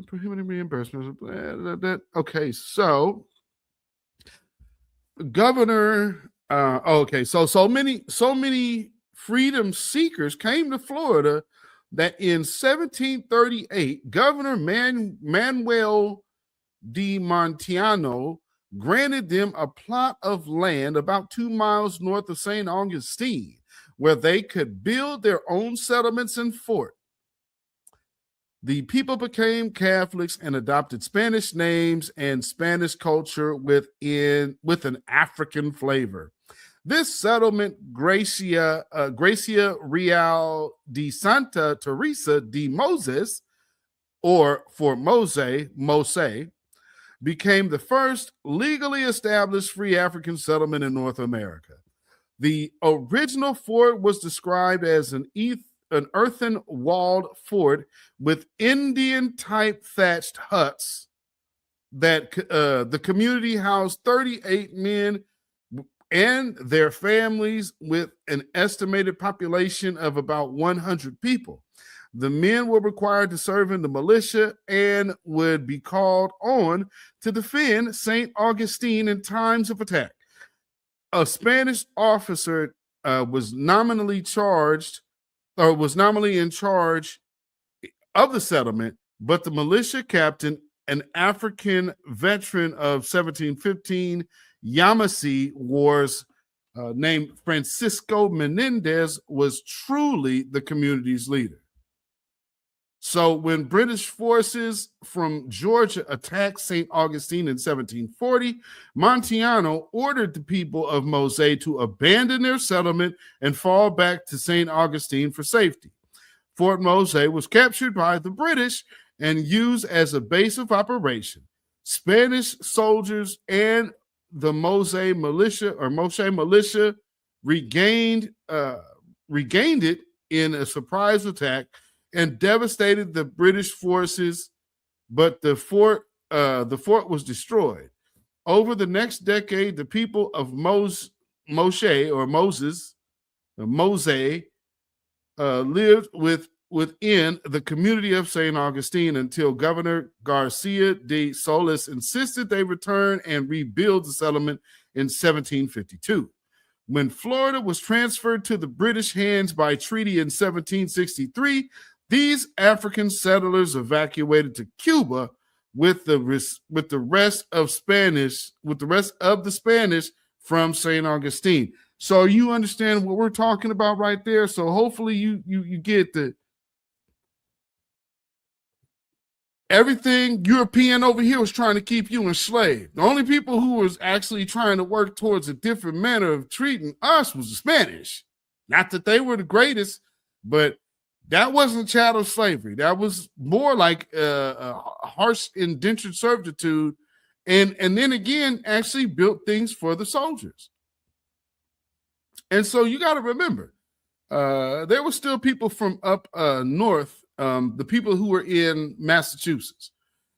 Prohibited reimbursements. Okay, so Governor. So many freedom seekers came to Florida that in 1738, Governor Manuel de Montiano granted them a plot of land about 2 miles north of St. Augustine, where they could build their own settlements and fort. The people became Catholics and adopted Spanish names and Spanish culture with an African flavor. This settlement, Gracia Real de Santa Teresa de Moses, or for Mose, became the first legally established free African settlement in North America. The original fort was described as an earthen walled fort with Indian-type thatched huts that the community housed 38 men and their families with an estimated population of about 100 people. The men were required to serve in the militia and would be called on to defend St. Augustine in times of attack. A Spanish officer was nominally in charge of the settlement, but the militia captain, an African veteran of 1715 Yamasee Wars named Francisco Menendez, was truly the community's leader. So when British forces from Georgia attacked St. Augustine in 1740, Montiano ordered the people of Mose to abandon their settlement and fall back to St. Augustine for safety. Fort Mose was captured by the British and used as a base of operation. Spanish soldiers and the Mose militia regained it in a surprise attack and devastated the British forces, but the fort was destroyed. Over the next decade, the people of Mose lived within the community of St. Augustine until Governor Garcia de Solis insisted they return and rebuild the settlement in 1752. When Florida was transferred to the British hands by treaty in 1763, these African settlers evacuated to Cuba with the rest of the Spanish from St. Augustine. So you understand what we're talking about right there. So hopefully you get the everything European over here was trying to keep you enslaved. The only people who was actually trying to work towards a different manner of treating us was the Spanish. Not that they were the greatest, but that wasn't chattel slavery. That was more like a harsh indentured servitude, and then again actually built things for the soldiers. And so you got to remember, there were still people from up north, the people who were in Massachusetts,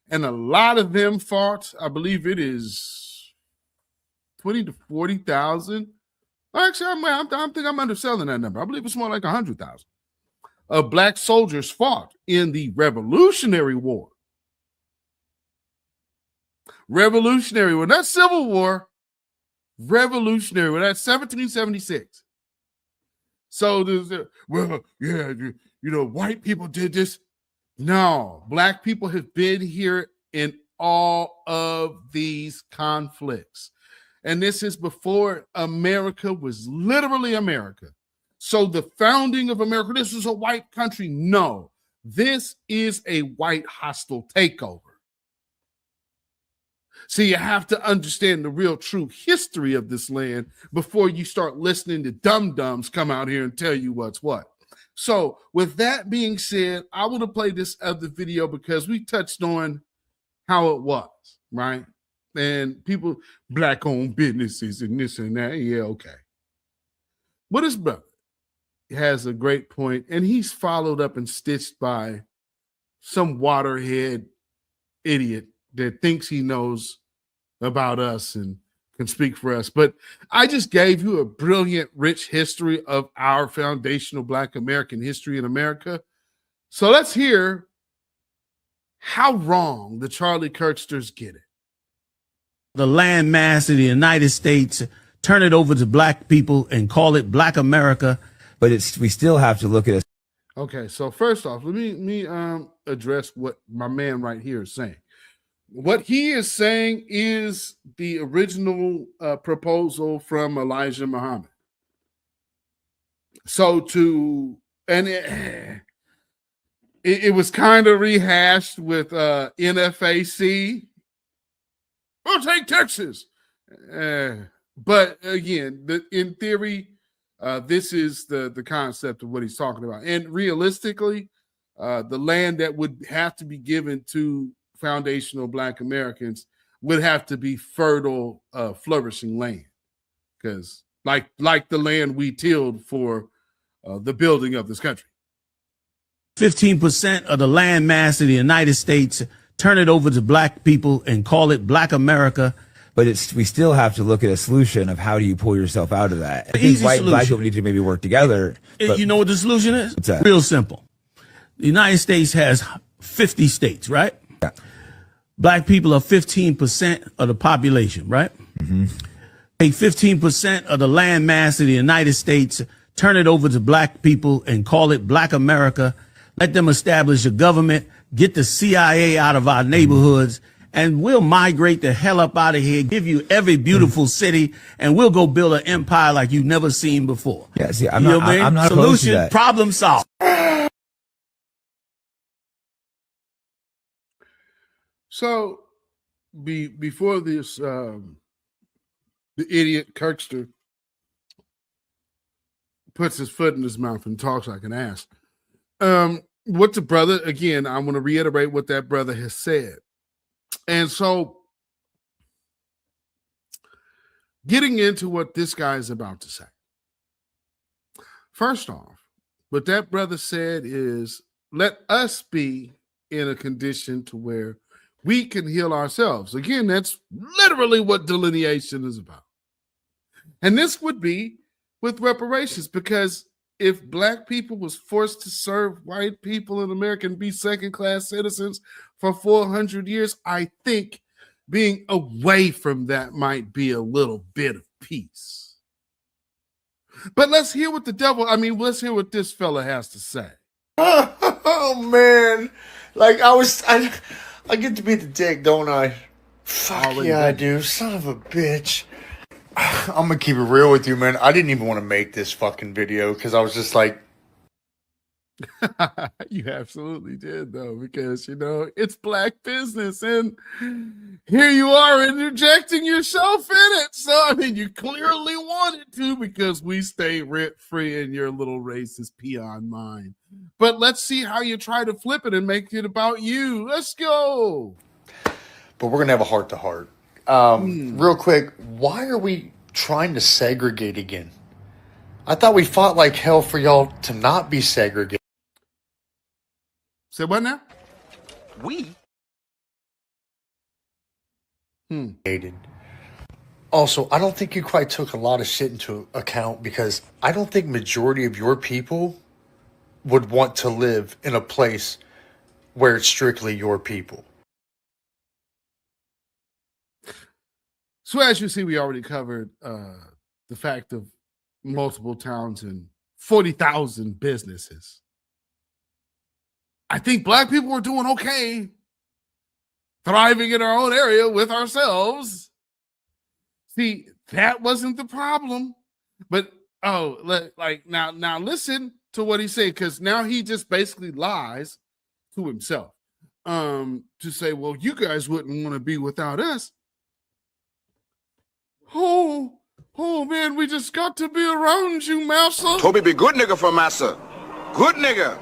and a lot of them fought. I believe it is 20 to 40,000. Actually, I think I'm underselling that number. I believe it's more like 100,000. Of black soldiers fought in the Revolutionary War. Revolutionary War, not Civil War. Revolutionary War, that's 1776. So white people did this. No, black people have been here in all of these conflicts. And this is before America was literally America. So the founding of America, this is a white country. No, this is a white hostile takeover. So you have to understand the real true history of this land before you start listening to dum-dums come out here and tell you what's what. So with that being said, I want to play this other video because we touched on how it was, right? And people, black-owned businesses and this and that. Yeah, okay. But his brother has a great point, and he's followed up and stitched by some waterhead idiot that thinks he knows about us and can speak for us. But I just gave you a brilliant, rich history of our foundational Black American history in America. So let's hear how wrong the Charlie Kirksters get it. The landmass of the United States, turn it over to black people and call it Black America. But we still have to look at it. Okay, so first off, let me address what my man right here is saying. What he is saying is the original proposal from Elijah Muhammad. So it was kind of rehashed with NFAC. We'll take Texas. But again, in theory, this is the concept of what he's talking about. And realistically, the land that would have to be given to foundational Black Americans would have to be fertile, flourishing land, because like the land we tilled for the building of this country. 15% of the land mass of the United States, turn it over to Black people and call it Black America. But we still have to look at a solution of how do you pull yourself out of that. I think white and Black people need to maybe work together. You know what the solution is? What's that? Real simple. The United States has 50 states, right? Yeah. Black people are 15% of the population, right? Mm-hmm. Take 15% of the land mass of the United States, turn it over to Black people and call it Black America. Let them establish a government, get the CIA out of our neighborhoods, and we'll migrate the hell up out of here, give you every beautiful city, and we'll go build an empire like you've never seen before. Yeah, see, I'm not opposed to solution, that. problem solved. So before this, the idiot Kirkster puts his foot in his mouth and talks like an ass. What the brother, again, I want to reiterate what that brother has said. And so getting into what this guy is about to say. First off, what that brother said is, let us be in a condition to where we can heal ourselves. Again, that's literally what delineation is about. And this would be with reparations, because if Black people was forced to serve white people in America and be second-class citizens for 400 years, I think being away from that might be a little bit of peace. But let's hear what let's hear what this fella has to say. Oh man, like I get to be the dick, don't I? Fuck yeah, I do. Son of a bitch. I'm gonna keep it real with you, man. I didn't even want to make this fucking video because I was just like, you absolutely did, though, because it's Black business, and here you are interjecting yourself in it. So you clearly wanted to, because we stay rent free in your little racist peon mind. But let's see how you try to flip it and make it about you. Let's go. But we're gonna have a heart to heart. Real quick, why are we trying to segregate again? I thought we fought like hell for y'all to not be segregated. Say what now? We? Also, I don't think you quite took a lot of shit into account, because I don't think majority of your people would want to live in a place where it's strictly your people. So as you see, we already covered the fact of multiple towns and 40,000 businesses. I think Black people are doing okay, thriving in our own area with ourselves. See, that wasn't the problem. But now listen to what he said, because now he just basically lies to himself to say, well, you guys wouldn't want to be without us. Oh man, we just got to be around you, massa. Toby be good nigga for massa. Good nigga.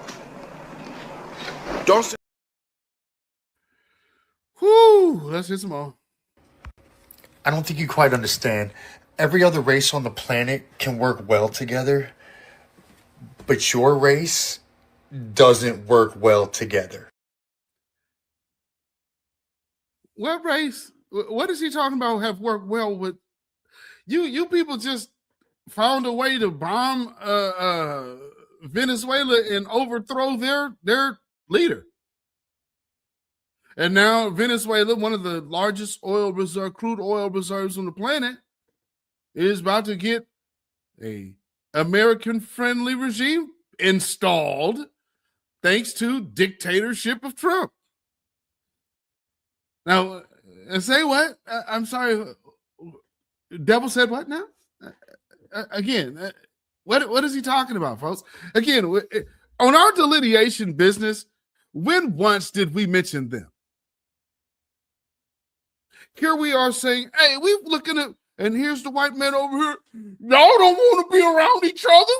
Don't say. Whoo, let's hit some more. I don't think you quite understand. Every other race on the planet can work well together, but your race doesn't work well together. What race? What is he talking about have worked well with? You people just found a way to bomb Venezuela and overthrow their leader. And now Venezuela, one of the largest crude oil reserves on the planet, is about to get a American-friendly regime installed thanks to dictatorship of Trump. Now, say what? I'm sorry. Devil said what now? Again, what is he talking about, folks? Again, on our delineation business, when once did we mention them? Here we are saying, hey, we're looking at And here's the white man over here. Y'all don't want to be around each other.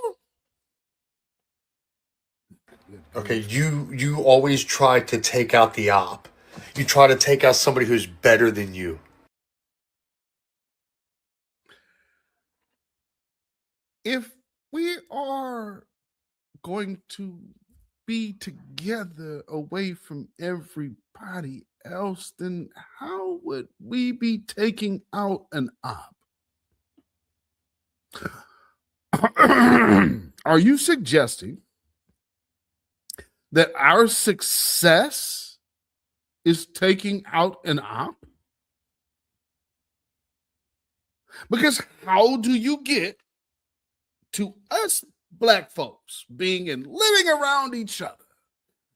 Okay, you always try to take out the op. You try to take out somebody who's better than you. If we are going to be together away from everybody else, then how would we be taking out an op? Are you suggesting that our success is taking out an op? Because how do you get to us black folks being and living around each other,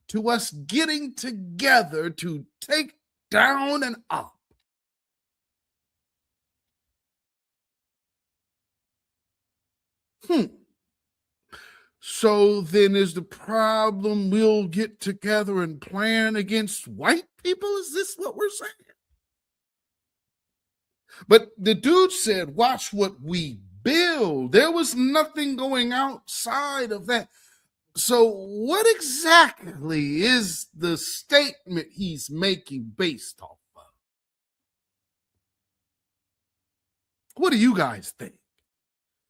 to us getting together to take down an op? So then is the problem we'll get together and plan against white people? Is this what we're saying? But the dude said, watch what we build. There was nothing going outside of that. So what exactly is the statement he's making based off of? What do you guys think?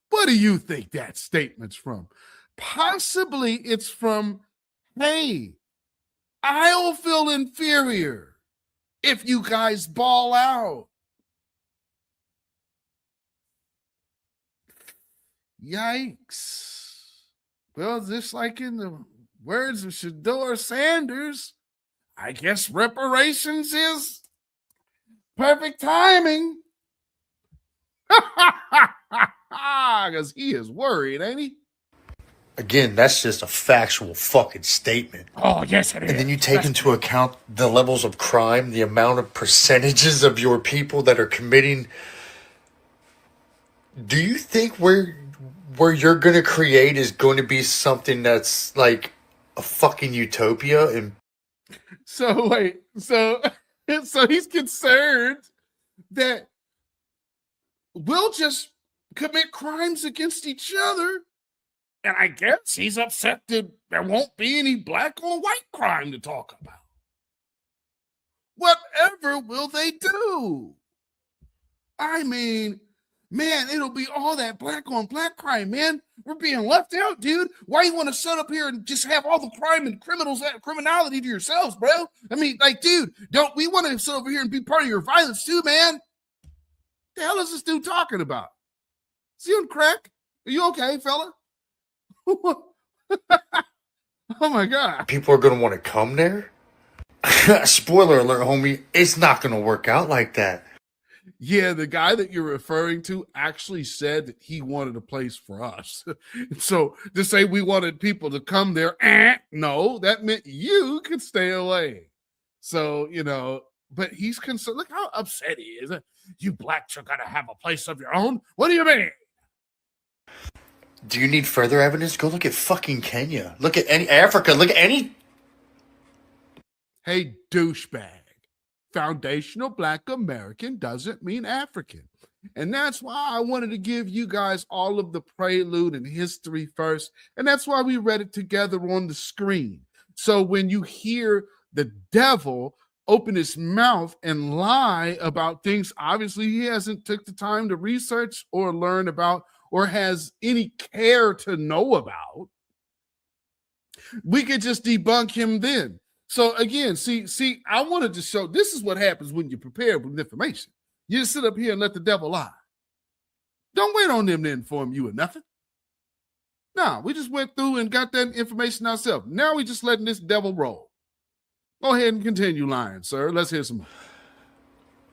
What do you think that statement's from? Possibly it's from, hey, I'll feel inferior if you guys ball out. Yikes. Well, just like in the words of Shador Sanders, I guess reparations is perfect timing. Because he is worried, ain't he? Again, that's just a factual fucking statement. Oh, yes, it is. And then you take into account the levels of crime, the amount of percentages of your people that are committing. Do you think where you're going to create is going to be something that's like a fucking utopia? And so wait, so he's concerned that we'll just commit crimes against each other. And I guess he's upset that there won't be any black on white crime to talk about. Whatever will they do? I mean, man, it'll be all that black on black crime, man. We're being left out, dude. Why you want to sit up here and just have all the crime and criminality to yourselves, bro? I mean, like, dude, don't we want to sit over here and be part of your violence too, man? The hell is this dude talking about? Is he on crack? Are you okay, fella? Oh my God. People are going to want to come there? Spoiler alert, homie. It's not going to work out like that. Yeah, the guy that you're referring to actually said that he wanted a place for us. So to say we wanted people to come there, no, that meant you could stay away. So, you know, but he's concerned. Look how upset he is. You blacks are going to have a place of your own? What do you mean? Do you need further evidence? Go look at fucking Kenya. Look at any Africa. Look at any. Hey, douchebag. Foundational Black American doesn't mean African. And that's why I wanted to give you guys all of the prelude and history first. And that's why we read it together on the screen. So when you hear the devil open his mouth and lie about things, obviously he hasn't took the time to research or learn about or has any care to know about, we could just debunk him then. So again, see, I wanted to show this is what happens when you prepare with information. You just sit up here and let the devil lie. Don't wait on them to inform you of nothing. No, we just went through and got that information ourselves. Now we just letting this devil roll. Go ahead and continue lying, sir. Let's hear some more.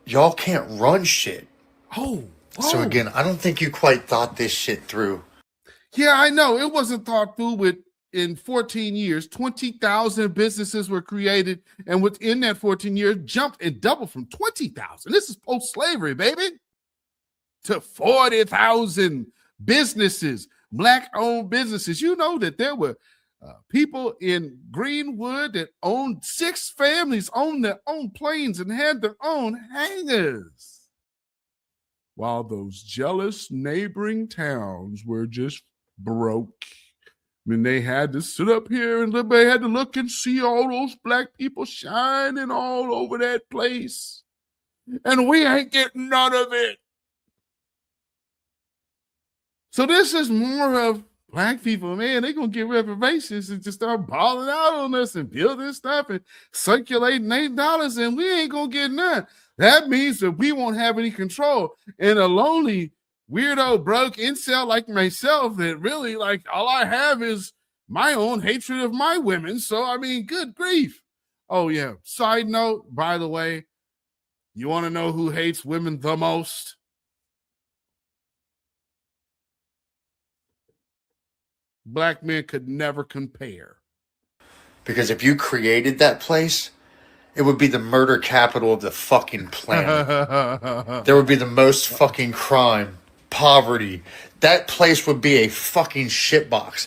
Y'all can't run shit. Oh. So again, I don't think you quite thought this shit through. Yeah, I know. It wasn't thought through. In 14 years, 20,000 businesses were created, and within that 14 years, jumped and doubled from 20,000. This is post-slavery, baby, to 40,000 businesses, Black-owned businesses. You know that there were people in Greenwood that owned 6 families, owned their own planes, and had their own hangars. while those jealous neighboring towns were just broke. I mean, they had to sit up here and they had to look and see all those black people shining all over that place. And we ain't getting none of it. So this is more of black people, man, they're going to get reparations and just start balling out on us and building stuff and circulating $8 and we ain't going to get none. That means that we won't have any control. And a lonely, weirdo, broke incel like myself that really, like, all I have is my own hatred of my women. So, I mean, good grief. Oh, yeah. Side note, by the way, you want to know who hates women the most? Black men could never compare. Because if you created that place, it would be the murder capital of the fucking planet. There would be the most fucking crime, poverty. That place would be a fucking shitbox.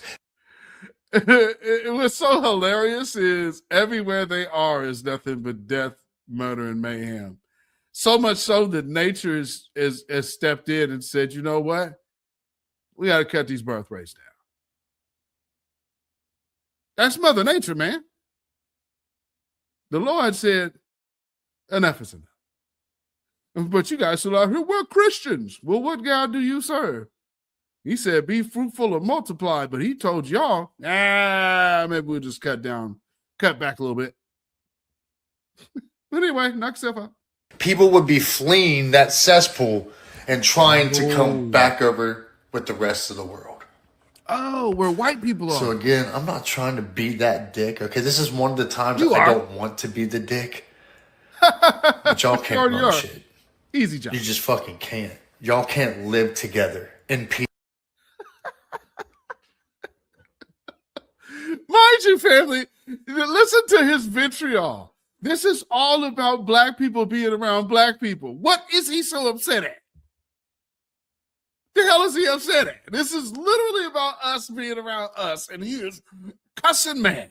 It was so hilarious is everywhere they are is nothing but death, murder, and mayhem. So much so that nature has stepped in and said, you know what? We got to cut these birth rates down. That's Mother Nature, man. The Lord said, enough is enough. But you guys still out here, we're Christians. Well, what God do you serve? He said, be fruitful and multiply. But he told y'all, maybe we'll just cut back a little bit. But anyway, knock yourself out. People would be fleeing that cesspool and trying to come back over with the rest of the world. Oh, where white people are. So again, I'm not trying to be that dick. Okay, this is one of the times I don't want to be the dick. But y'all can't run shit. Easy job. You just fucking can't. Y'all can't live together in peace. Mind you, family, listen to his vitriol. This is all about black people being around black people. What is he so upset at? The hell is he upset at? This is literally about us being around us, and he is cussing mad.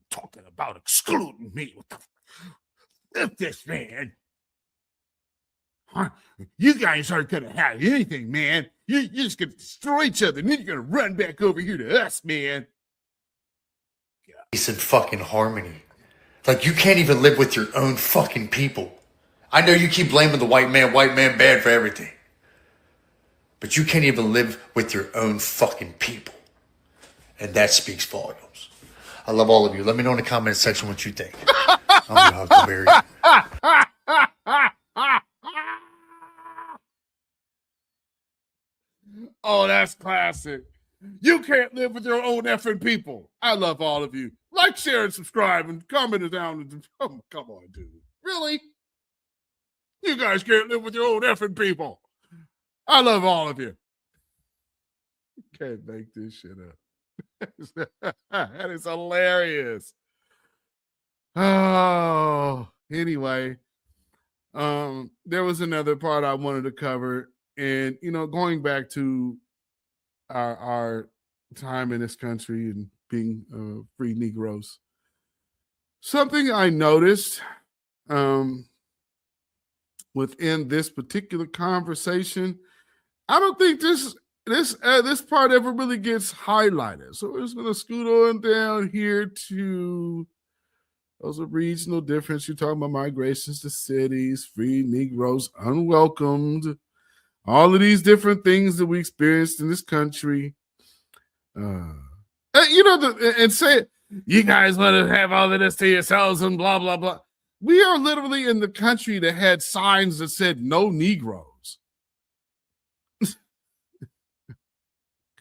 Talking about excluding me. With this, man. You guys aren't going to have anything, man. You're just going to destroy each other, and then you're going to run back over here to us, man. Peace and fucking harmony. Like, you can't even live with your own fucking people. I know you keep blaming the white man bad for everything. But you can't even live with your own fucking people. And that speaks volumes. I love all of you. Let me know in the comment section what you think. I'm your Huckleberry. Oh, that's classic. You can't live with your own effing people. I love all of you. Like, share, and subscribe, and comment it down. Oh, come on, dude. Really? You guys can't live with your own effing people. I love all of you. Can't make this shit up. That is hilarious. Oh, anyway, there was another part I wanted to cover, and going back to our time in this country and being free Negroes. Something I noticed within this particular conversation, I don't think this part ever really gets highlighted. So we're just going to scoot on down here to those are regional difference. You're talking about migrations to cities, free Negroes, unwelcomed, all of these different things that we experienced in this country. And say, you guys want to have all of this to yourselves and blah, blah, blah. We are literally in the country that had signs that said no Negroes.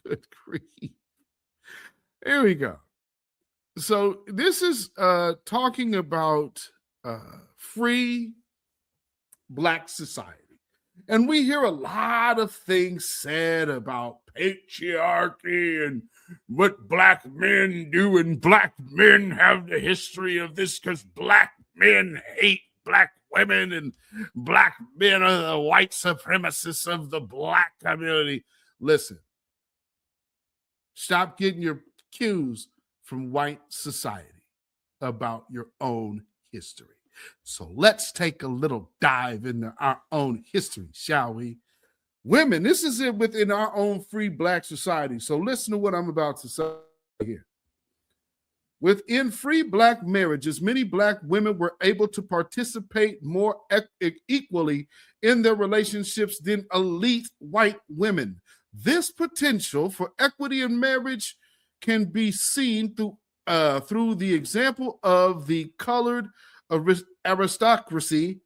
Good grief. Here we go. So this is talking about free Black society. And we hear a lot of things said about patriarchy and what Black men do, and Black men have the history of this because Black men hate Black women and Black men are the white supremacists of the Black community. Listen, stop getting your cues from white society about your own history. So let's take a little dive into our own history, shall we? Women, this is it within our own free Black society. So listen to what I'm about to say here. Within free Black marriages, many Black women were able to participate more equally in their relationships than elite white women. This potential for equity in marriage can be seen through the example of the colored aristocracy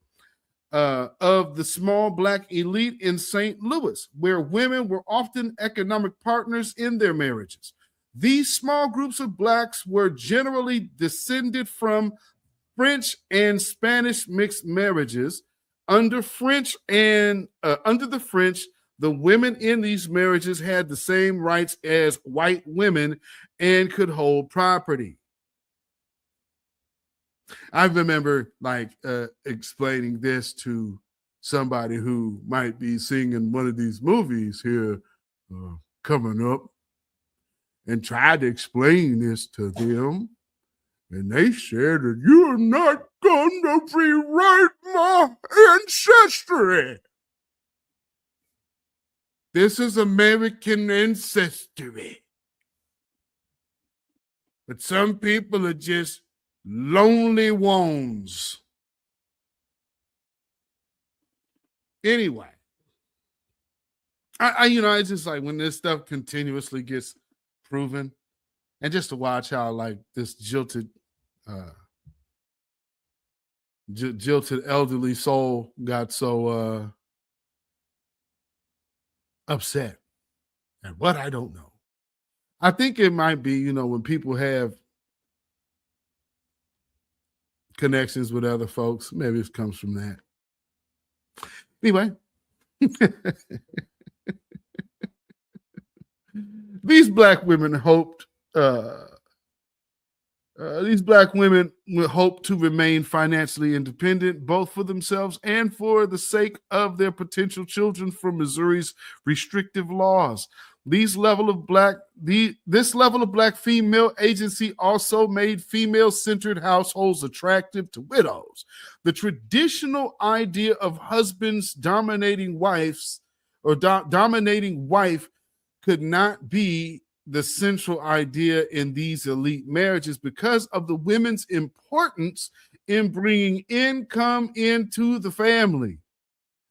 of the small Black elite in St. Louis, where women were often economic partners in their marriages. These small groups of Blacks were generally descended from French and Spanish mixed marriages. Under the French, the women in these marriages had the same rights as white women and could hold property. I remember explaining this to somebody who might be seeing in one of these movies here coming up, and tried to explain this to them. And they said that you're not going to rewrite my ancestry. This is American ancestry. But some people are just lonely ones. Anyway, it's just like when this stuff continuously gets proven, and just to watch how like this jilted elderly soul got so upset at what I don't know. I think it might be, when people have connections with other folks, maybe it comes from that. Anyway, these Black women hoped to remain financially independent, both for themselves and for the sake of their potential children from Missouri's restrictive laws. This level of Black female agency also made female-centered households attractive to widows. The traditional idea of husbands dominating wives or dominating wife could not be the central idea in these elite marriages because of the women's importance in bringing income into the family.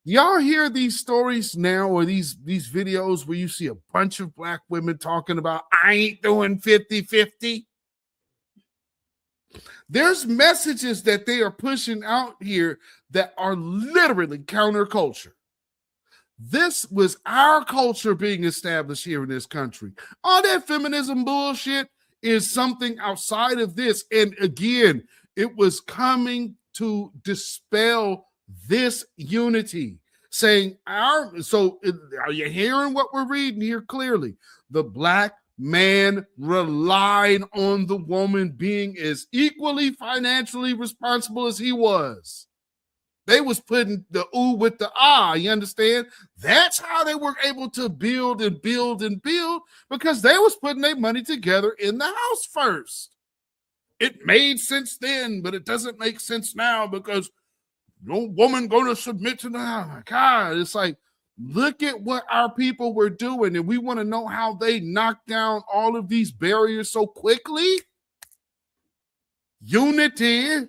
Y'all hear these stories now, or these videos where you see a bunch of Black women talking about, I ain't doing 50-50. There's messages that they are pushing out here that are literally counterculture. This was our culture being established here in this country. All that feminism bullshit is something outside of this. And again, it was coming to dispel this unity, saying are you hearing what we're reading here clearly? The Black man relied on the woman being as equally financially responsible as he was. They was putting the ooh with the ah, you understand? That's how they were able to build and build and build, because they was putting their money together in the house first. It made sense then, but it doesn't make sense now because no woman going to submit to the, oh my God, it's like, look at what our people were doing, and we want to know how they knocked down all of these barriers so quickly. Unity.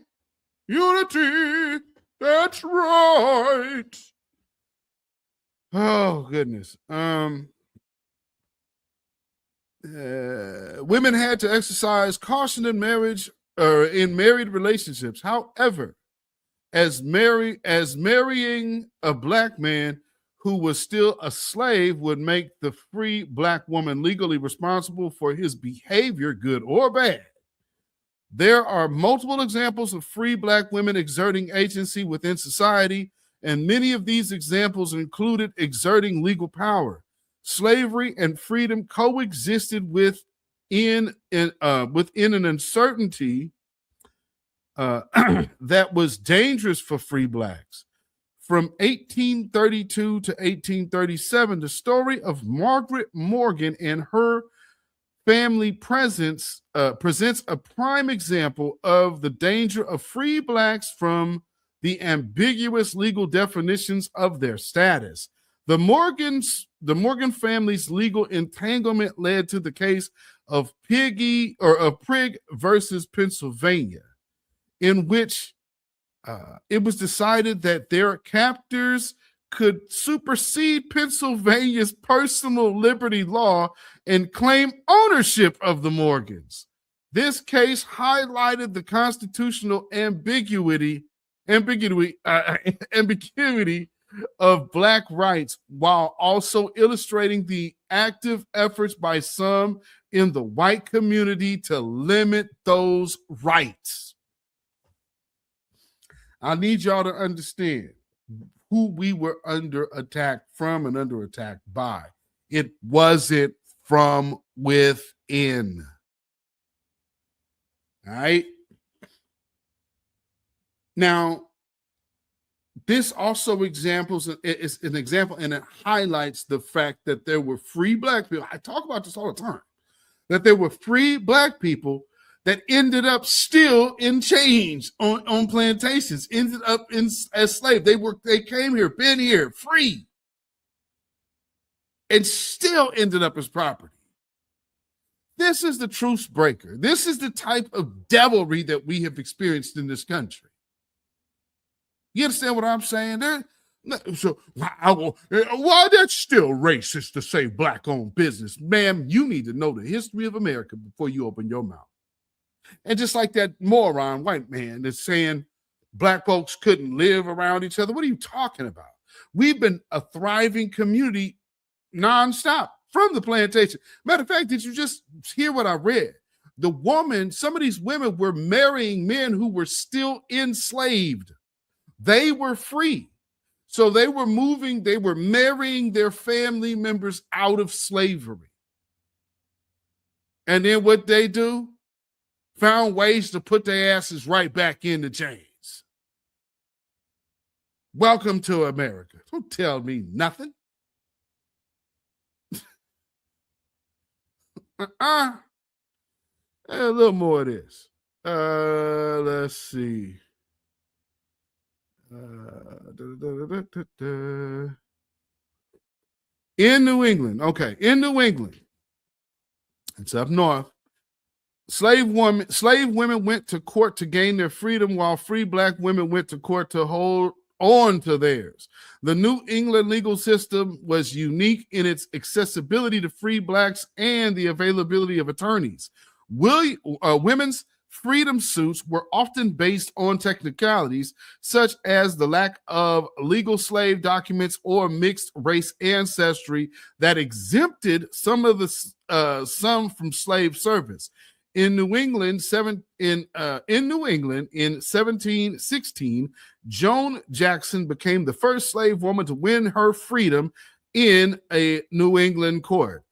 That's right. Oh, goodness. Women had to exercise caution in marriage or in married relationships. However, as marrying a Black man who was still a slave would make the free Black woman legally responsible for his behavior, good or bad. There are multiple examples of free Black women exerting agency within society, and many of these examples included exerting legal power. Slavery and freedom coexisted within an uncertainty that was dangerous for free Blacks. From 1832 to 1837, the story of Margaret Morgan and her family presents a prime example of the danger of free blacks from the ambiguous legal definitions of their status. The Morgan family's legal entanglement led to the case of Prigg versus Pennsylvania, in which it was decided that their captors could supersede Pennsylvania's personal liberty law and claim ownership of the Morgans. This case highlighted the constitutional ambiguity of Black rights, while also illustrating the active efforts by some in the white community to limit those rights. I need y'all to understand who we were under attack from and under attack by. It wasn't from within. All right? Now, this also is an example, and it highlights the fact that there were free Black people. I talk about this all the time, that there were free Black people that ended up still in chains on plantations, ended up as slaves. They came here, been here, free, and still ended up as property. This is the truce breaker. This is the type of devilry that we have experienced in this country. You understand what I'm saying? So why that's still racist to say Black-owned business? Ma'am, you need to know the history of America before you open your mouth. And just like that moron white man that's saying Black folks couldn't live around each other. What are you talking about? We've been a thriving community nonstop from the plantation. Matter of fact, did you just hear what I read? Some of these women were marrying men who were still enslaved. They were free. So they were marrying their family members out of slavery. And then what they do? Found ways to put their asses right back in the chains. Welcome to America. Don't tell me nothing. A little more of this. Let's see. In New England. Okay, in New England. It's up north. Slave women went to court to gain their freedom, while free Black women went to court to hold on to theirs. The New England legal system was unique in its accessibility to free Blacks and the availability of attorneys. Women's freedom suits were often based on technicalities such as the lack of legal slave documents or mixed race ancestry that exempted some from slave service. In New England, in 1716, Joan Jackson became the first slave woman to win her freedom in a New England court.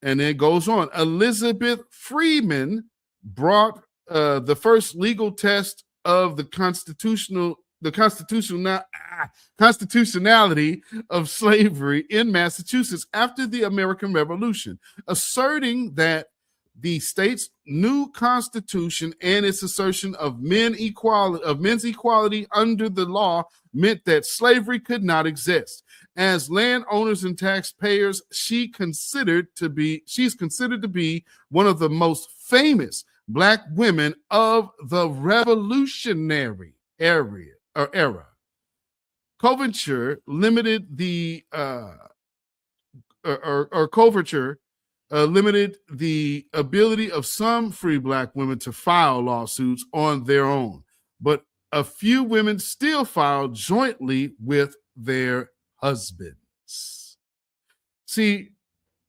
And it goes on. Elizabeth Freeman brought the first legal test of the constitutionality of slavery in Massachusetts after the American Revolution, asserting that the state's new constitution and its assertion of men's equality under the law meant that slavery could not exist. As landowners and taxpayers, she's considered to be one of the most famous Black women of the Revolutionary era. Coverture limited the limited the ability of some free Black women to file lawsuits on their own, but a few women still filed jointly with their husbands. See,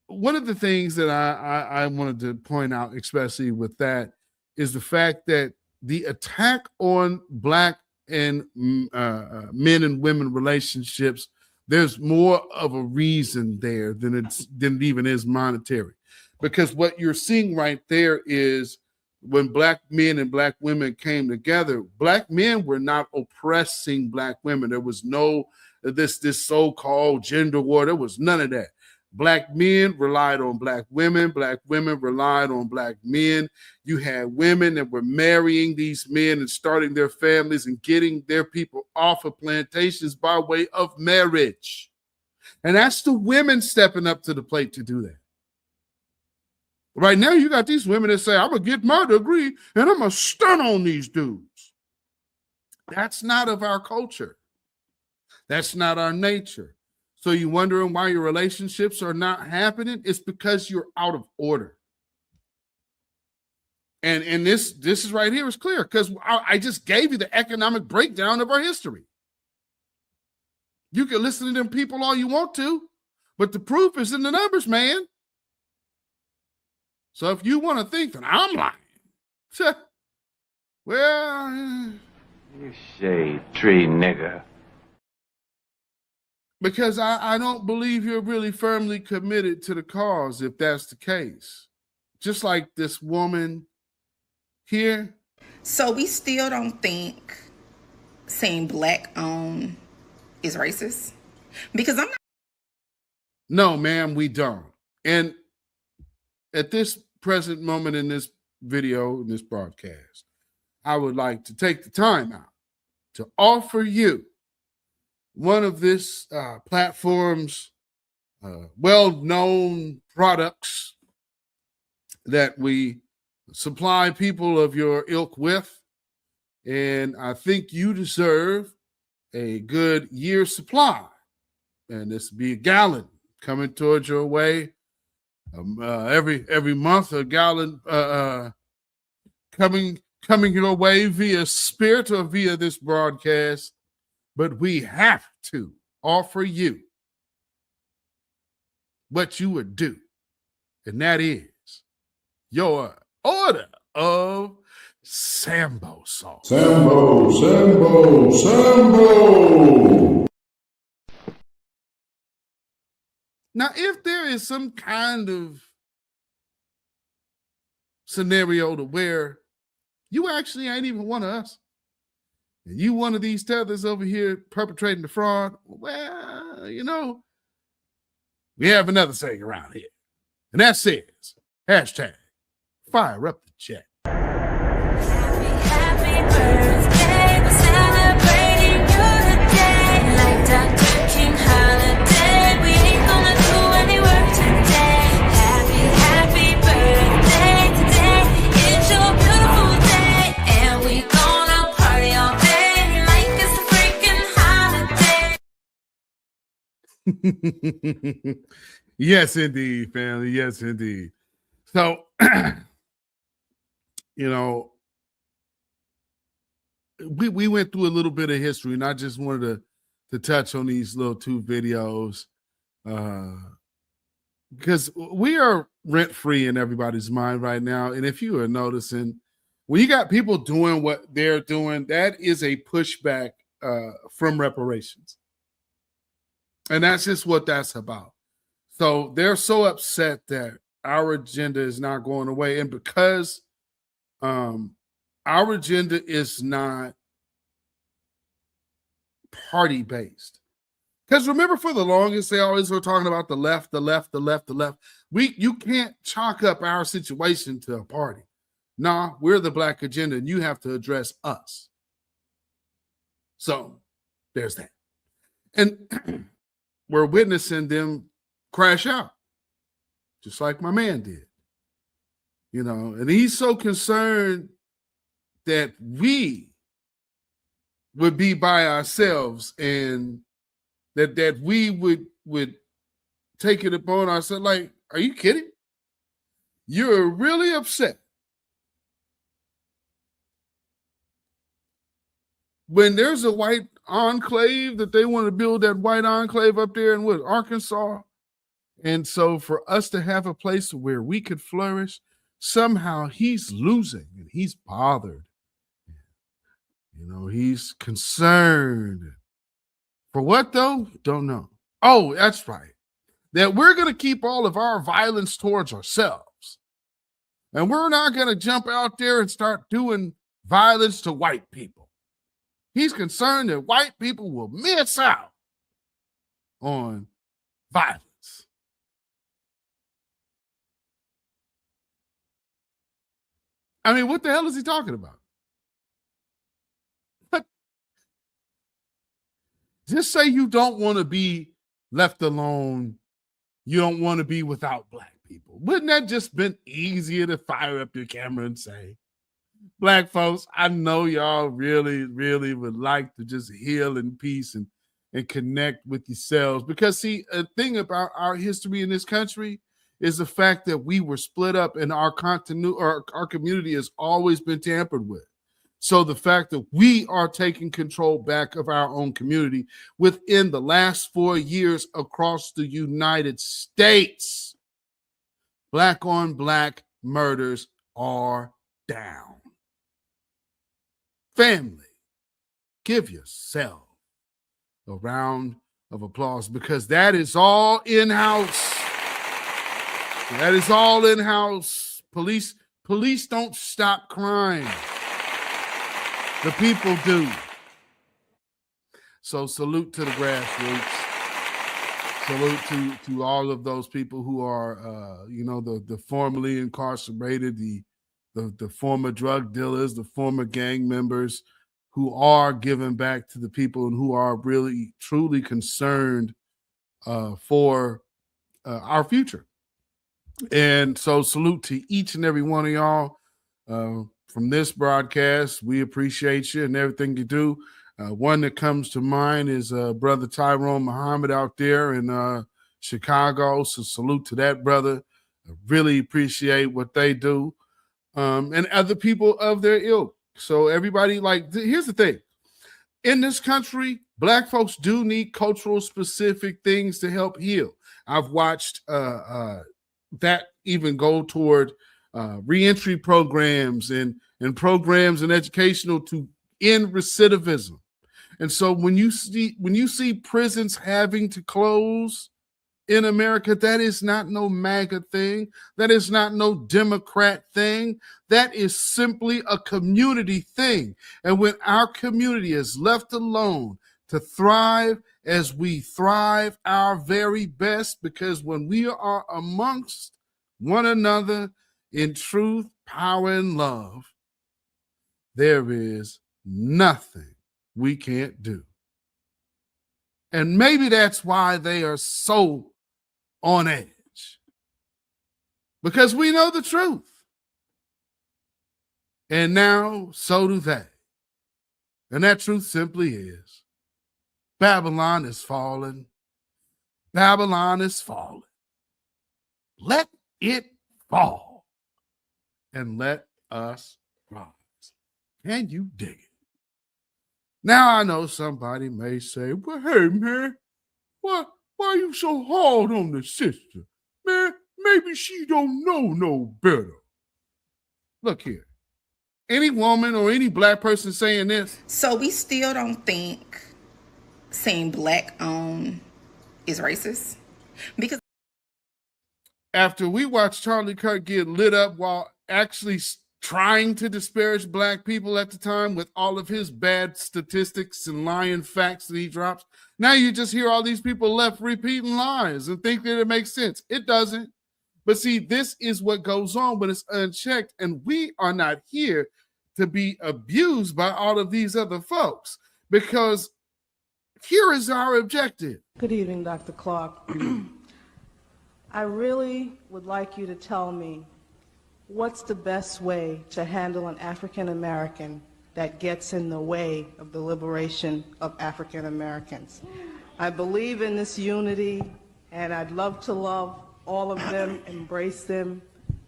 one of the things that I wanted to point out, especially with that, is the fact that the attack on Black and men and women relationships, there's more of a reason there than it even is monetary. Because what you're seeing right there is when Black men and Black women came together, Black men were not oppressing Black women. There was no this so-called gender war. There was none of that. Black men relied on black women relied on black men. You had women that were marrying these men and starting their families and getting their people off of plantations by way of marriage. And that's the women stepping up to the plate to do that. Right now, you got these women that say, I'm going to get my degree and I'm going to stun on these dudes. That's not of our culture. That's not our nature. So you wondering why your relationships are not happening? It's because you're out of order. And this is right here is clear because I just gave you the economic breakdown of our history. You can listen to them people all you want to, but the proof is in the numbers, man. So if you want to think that I'm lying, well, you shade tree nigger. Because I don't believe you're really firmly committed to the cause if that's the case. Just like this woman here. So we still don't think saying black owned is racist? Because I'm not. No, ma'am, we don't. And at this present moment in this video, in this broadcast, I would like to take the time out to offer you one of this platform's well-known products that we supply people of your ilk with. And I think you deserve a good year's supply. And this will be a gallon coming towards your way. Every month, a gallon coming your way via Spirit or via this broadcast. But we have to offer you what you would do, and that is your order of Sambo sauce. Sambo, Sambo, Sambo. Now, if there is some kind of scenario to where you actually ain't even one of us, and you one of these tethers over here perpetrating the fraud, well, you know, we have another saying around here. And that says, hashtag, fire up the chat. Happy birthday, we're celebrating you today. Like Dr. King holiday, we ain't gonna do any work today. Happy birthday today, it's your beautiful day. And we gonna party all day like it's a freaking holiday. Yes, indeed, family. Yes, indeed. So, you know, we went through a little bit of history, and I just wanted to touch on these little two videos because we are rent-free in everybody's mind right now. And if you are noticing, when you got people doing what they're doing, that is a pushback from reparations. And that's just what that's about. So they're so upset that our agenda is not going away. And because our agenda is not party-based. Because remember, for the longest, they always were talking about the left, the left, the left, the left. You can't chalk up our situation to a party. Nah, we're the black agenda, and you have to address us. So there's that. And we're witnessing them crash out, just like my man did. You know, and he's so concerned that we would be by ourselves and that we would take it upon ourselves. Like, are you kidding? You're really upset when there's a white enclave that they want to build, that white enclave up there in what, Arkansas. And so for us to have a place where we could flourish, somehow he's losing and he's bothered. You know, he's concerned. For what though? Don't know. Oh, that's right. That we're going to keep all of our violence towards ourselves. And we're not going to jump out there and start doing violence to white people. He's concerned that white people will miss out on violence. I mean, what the hell is he talking about? But just say you don't want to be left alone. You don't want to be without black people. Wouldn't that just been easier to fire up your camera and say, black folks, I know y'all really, really would like to just heal in peace and connect with yourselves. Because see, a thing about our history in this country is the fact that we were split up and our community has always been tampered with. So the fact that we are taking control back of our own community within the last 4 years across the United States, black on black murders are down. Family, give yourself a round of applause because that is all in-house. That is all in-house. Police don't stop crime. The people do. So salute to the grassroots. Salute to all of those people who are, the formerly incarcerated, the former drug dealers, the former gang members who are giving back to the people and who are really, truly concerned for our future. And so salute to each and every one of y'all from this broadcast. We appreciate you and everything you do. One that comes to mind is Brother Tyrone Muhammad out there in Chicago. So salute to that brother. I really appreciate what they do. And other people of their ilk. So everybody, here's the thing. In this country, black folks do need cultural specific things to help heal. I've watched that even go toward reentry programs and programs and educational to end recidivism. And so when you see prisons having to close in America, that is not no MAGA thing. That is not no Democrat thing. That is simply a community thing. And when our community is left alone to thrive as we thrive our very best, because when we are amongst one another in truth, power, and love, there is nothing we can't do. And maybe that's why they are so on edge, because we know the truth. And now so do they. And that truth simply is Babylon is falling. Babylon is falling. Let it fall and let us rise. Can you dig it? Now I know somebody may say, well, hey man, why are you so hard on the sister? Man, maybe she don't know no better. Look here. Any woman or any black person saying this. So we still don't think saying black owned is racist? Because after we watched Charlie Kirk get lit up while actually trying to disparage black people at the time with all of his bad statistics and lying facts that he drops, now you just hear all these people left repeating lies and think that it makes sense. It doesn't. But see, this is what goes on when it's unchecked, and we are not here to be abused by all of these other folks, because here is our objective. Good evening, Dr. Clark. I really would like you to tell me what's the best way to handle an African American that gets in the way of the liberation of African Americans. I believe in this unity, and I'd love to love all of them, embrace them.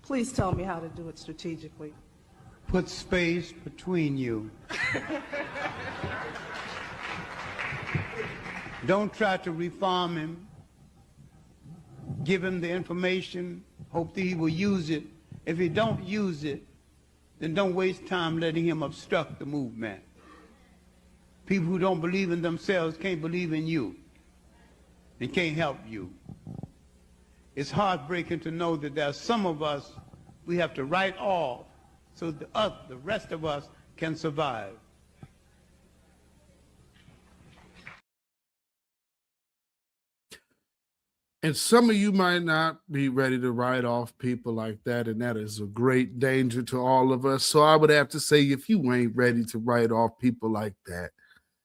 Please tell me how to do it strategically. Put space between you. Don't try to reform him. Give him the information, hope that he will use it. If he don't use it, then don't waste time letting him obstruct the movement. People who don't believe in themselves can't believe in you and can't help you. It's heartbreaking to know that there are some of us we have to write off so the rest of us can survive. And some of you might not be ready to write off people like that, and that is a great danger to all of us. So I would have to say, if you ain't ready to write off people like that,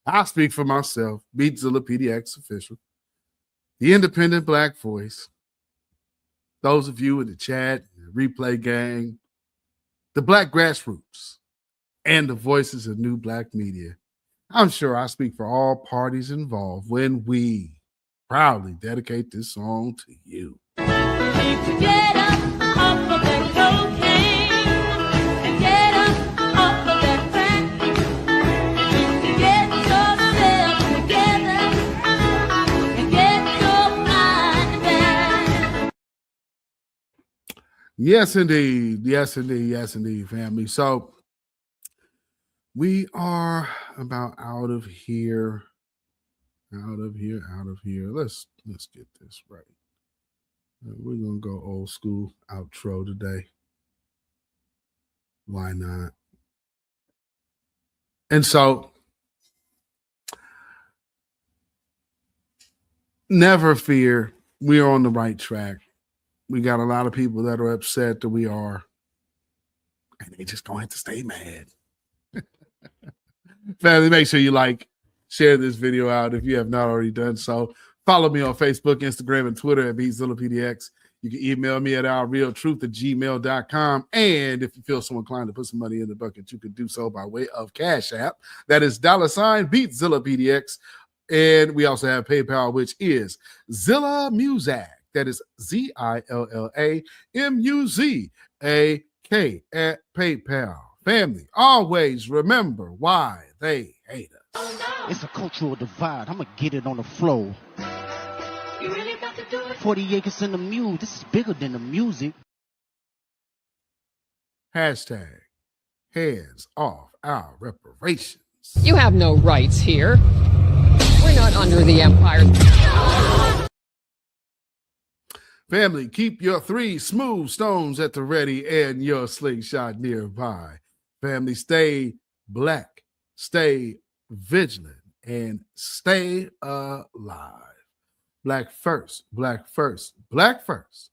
I'll speak for myself, beatzillapdx official, the independent black voice, those of you in the chat, the replay gang, the black grassroots, and the voices of new black media. I'm sure I speak for all parties involved when we proudly dedicate this song to you. Get up off of that cocaine and get up off of that crack. Get yourself together and get your mind back. Yes, indeed. Yes, indeed. Yes, indeed, family. So we are about out of here. Out of here. Let's get this right. We're gonna go old school outro today. Why not? And so, never fear. We are on the right track. We got a lot of people that are upset that we are, and they just gonna have to stay mad. Family, make sure you like, share this video out if you have not already done so. Follow me on Facebook, Instagram, and Twitter at beatzillapdx. You can email me at ourrealtruth@gmail.com. And if you feel so inclined to put some money in the bucket, you can do so by way of Cash App. That is $beatzillapdx. And we also have PayPal, which is Zilla Muzak. That is ZILLAMUZAK at PayPal. Family, always remember why they hate us. It's a cultural divide. I'm going to get it on the flow. You really got to do it. 40 acres in the mule. This is bigger than the music. Hashtag hands off our reparations. You have no rights here. We're not under the empire. Family, keep your 3 smooth stones at the ready and your slingshot nearby. Family, stay black, stay vigilant, and stay alive. Black first, black first, black first.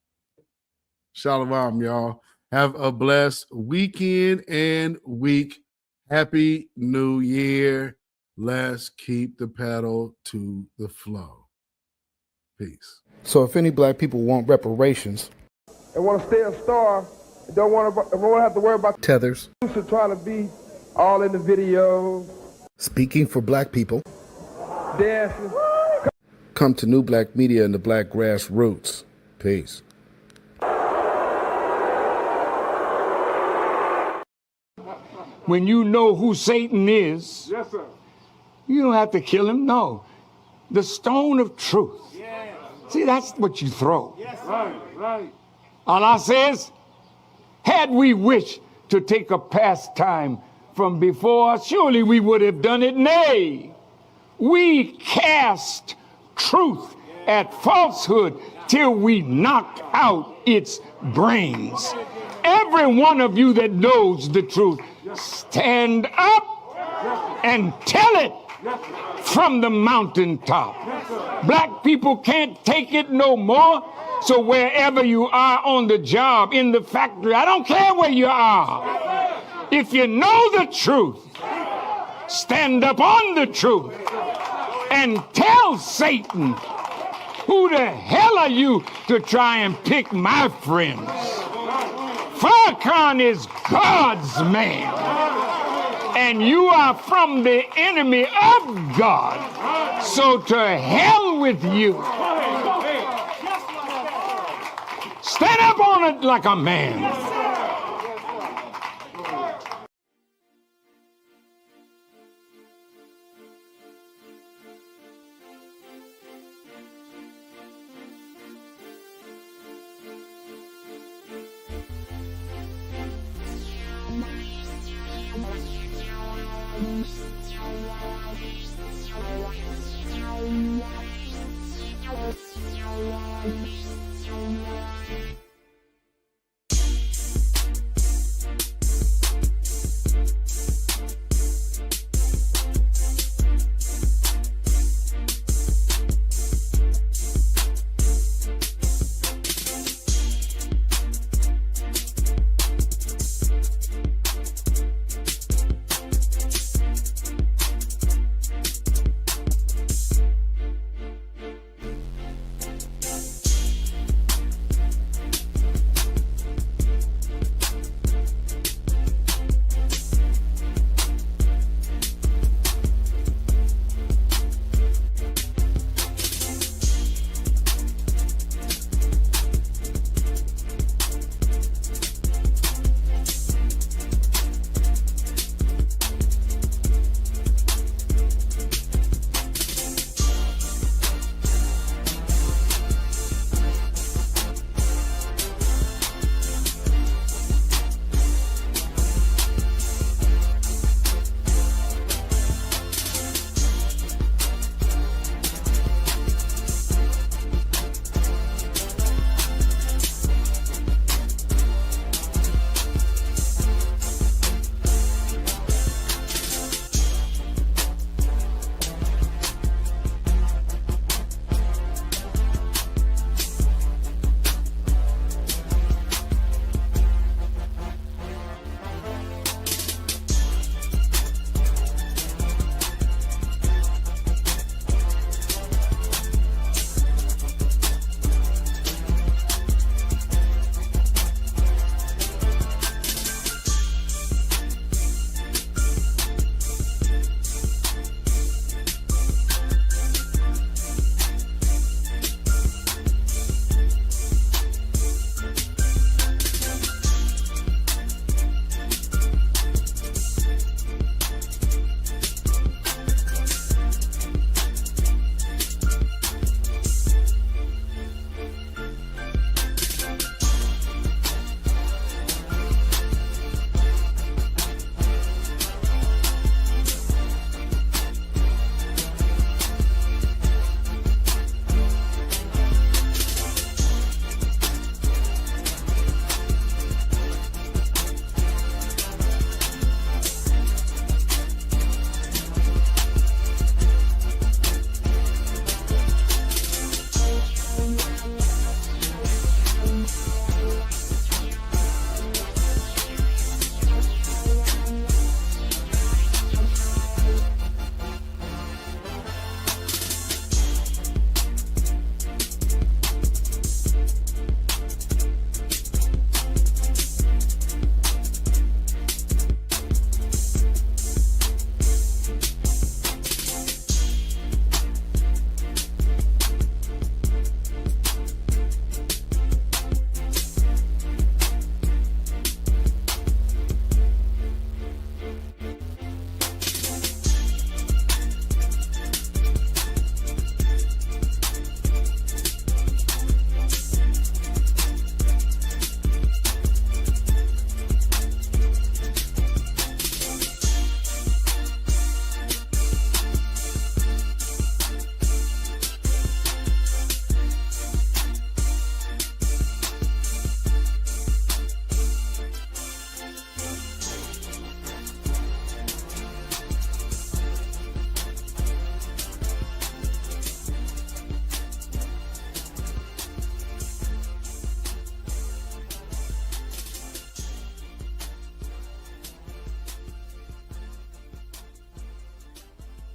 Shalom, y'all. Have a blessed weekend and week. Happy New Year. Let's keep the pedal to the flow. Peace. So if any black people want reparations and want to stay a star, don't want to have to worry about tethers, trying to be all in the video, speaking for black people, dancing, come to New Black Media and the Black Grassroots. Peace. When you know who Satan is, yes, sir. You don't have to kill him. No. The stone of truth. Yes. See, that's what you throw. Yes, right, right. Allah says, had we wished to take a pastime from before, surely we would have done it. Nay, we cast truth at falsehood till we knock out its brains. Every one of you that knows the truth, stand up and tell it from the mountaintop. Black people can't take it no more. So wherever you are on the job, in the factory, I don't care where you are. If you know the truth, stand up on the truth and tell Satan, who the hell are you to try and pick my friends? Farrakhan is God's man, and you are from the enemy of God. So to hell with you. Stand up on it like a man. Wow.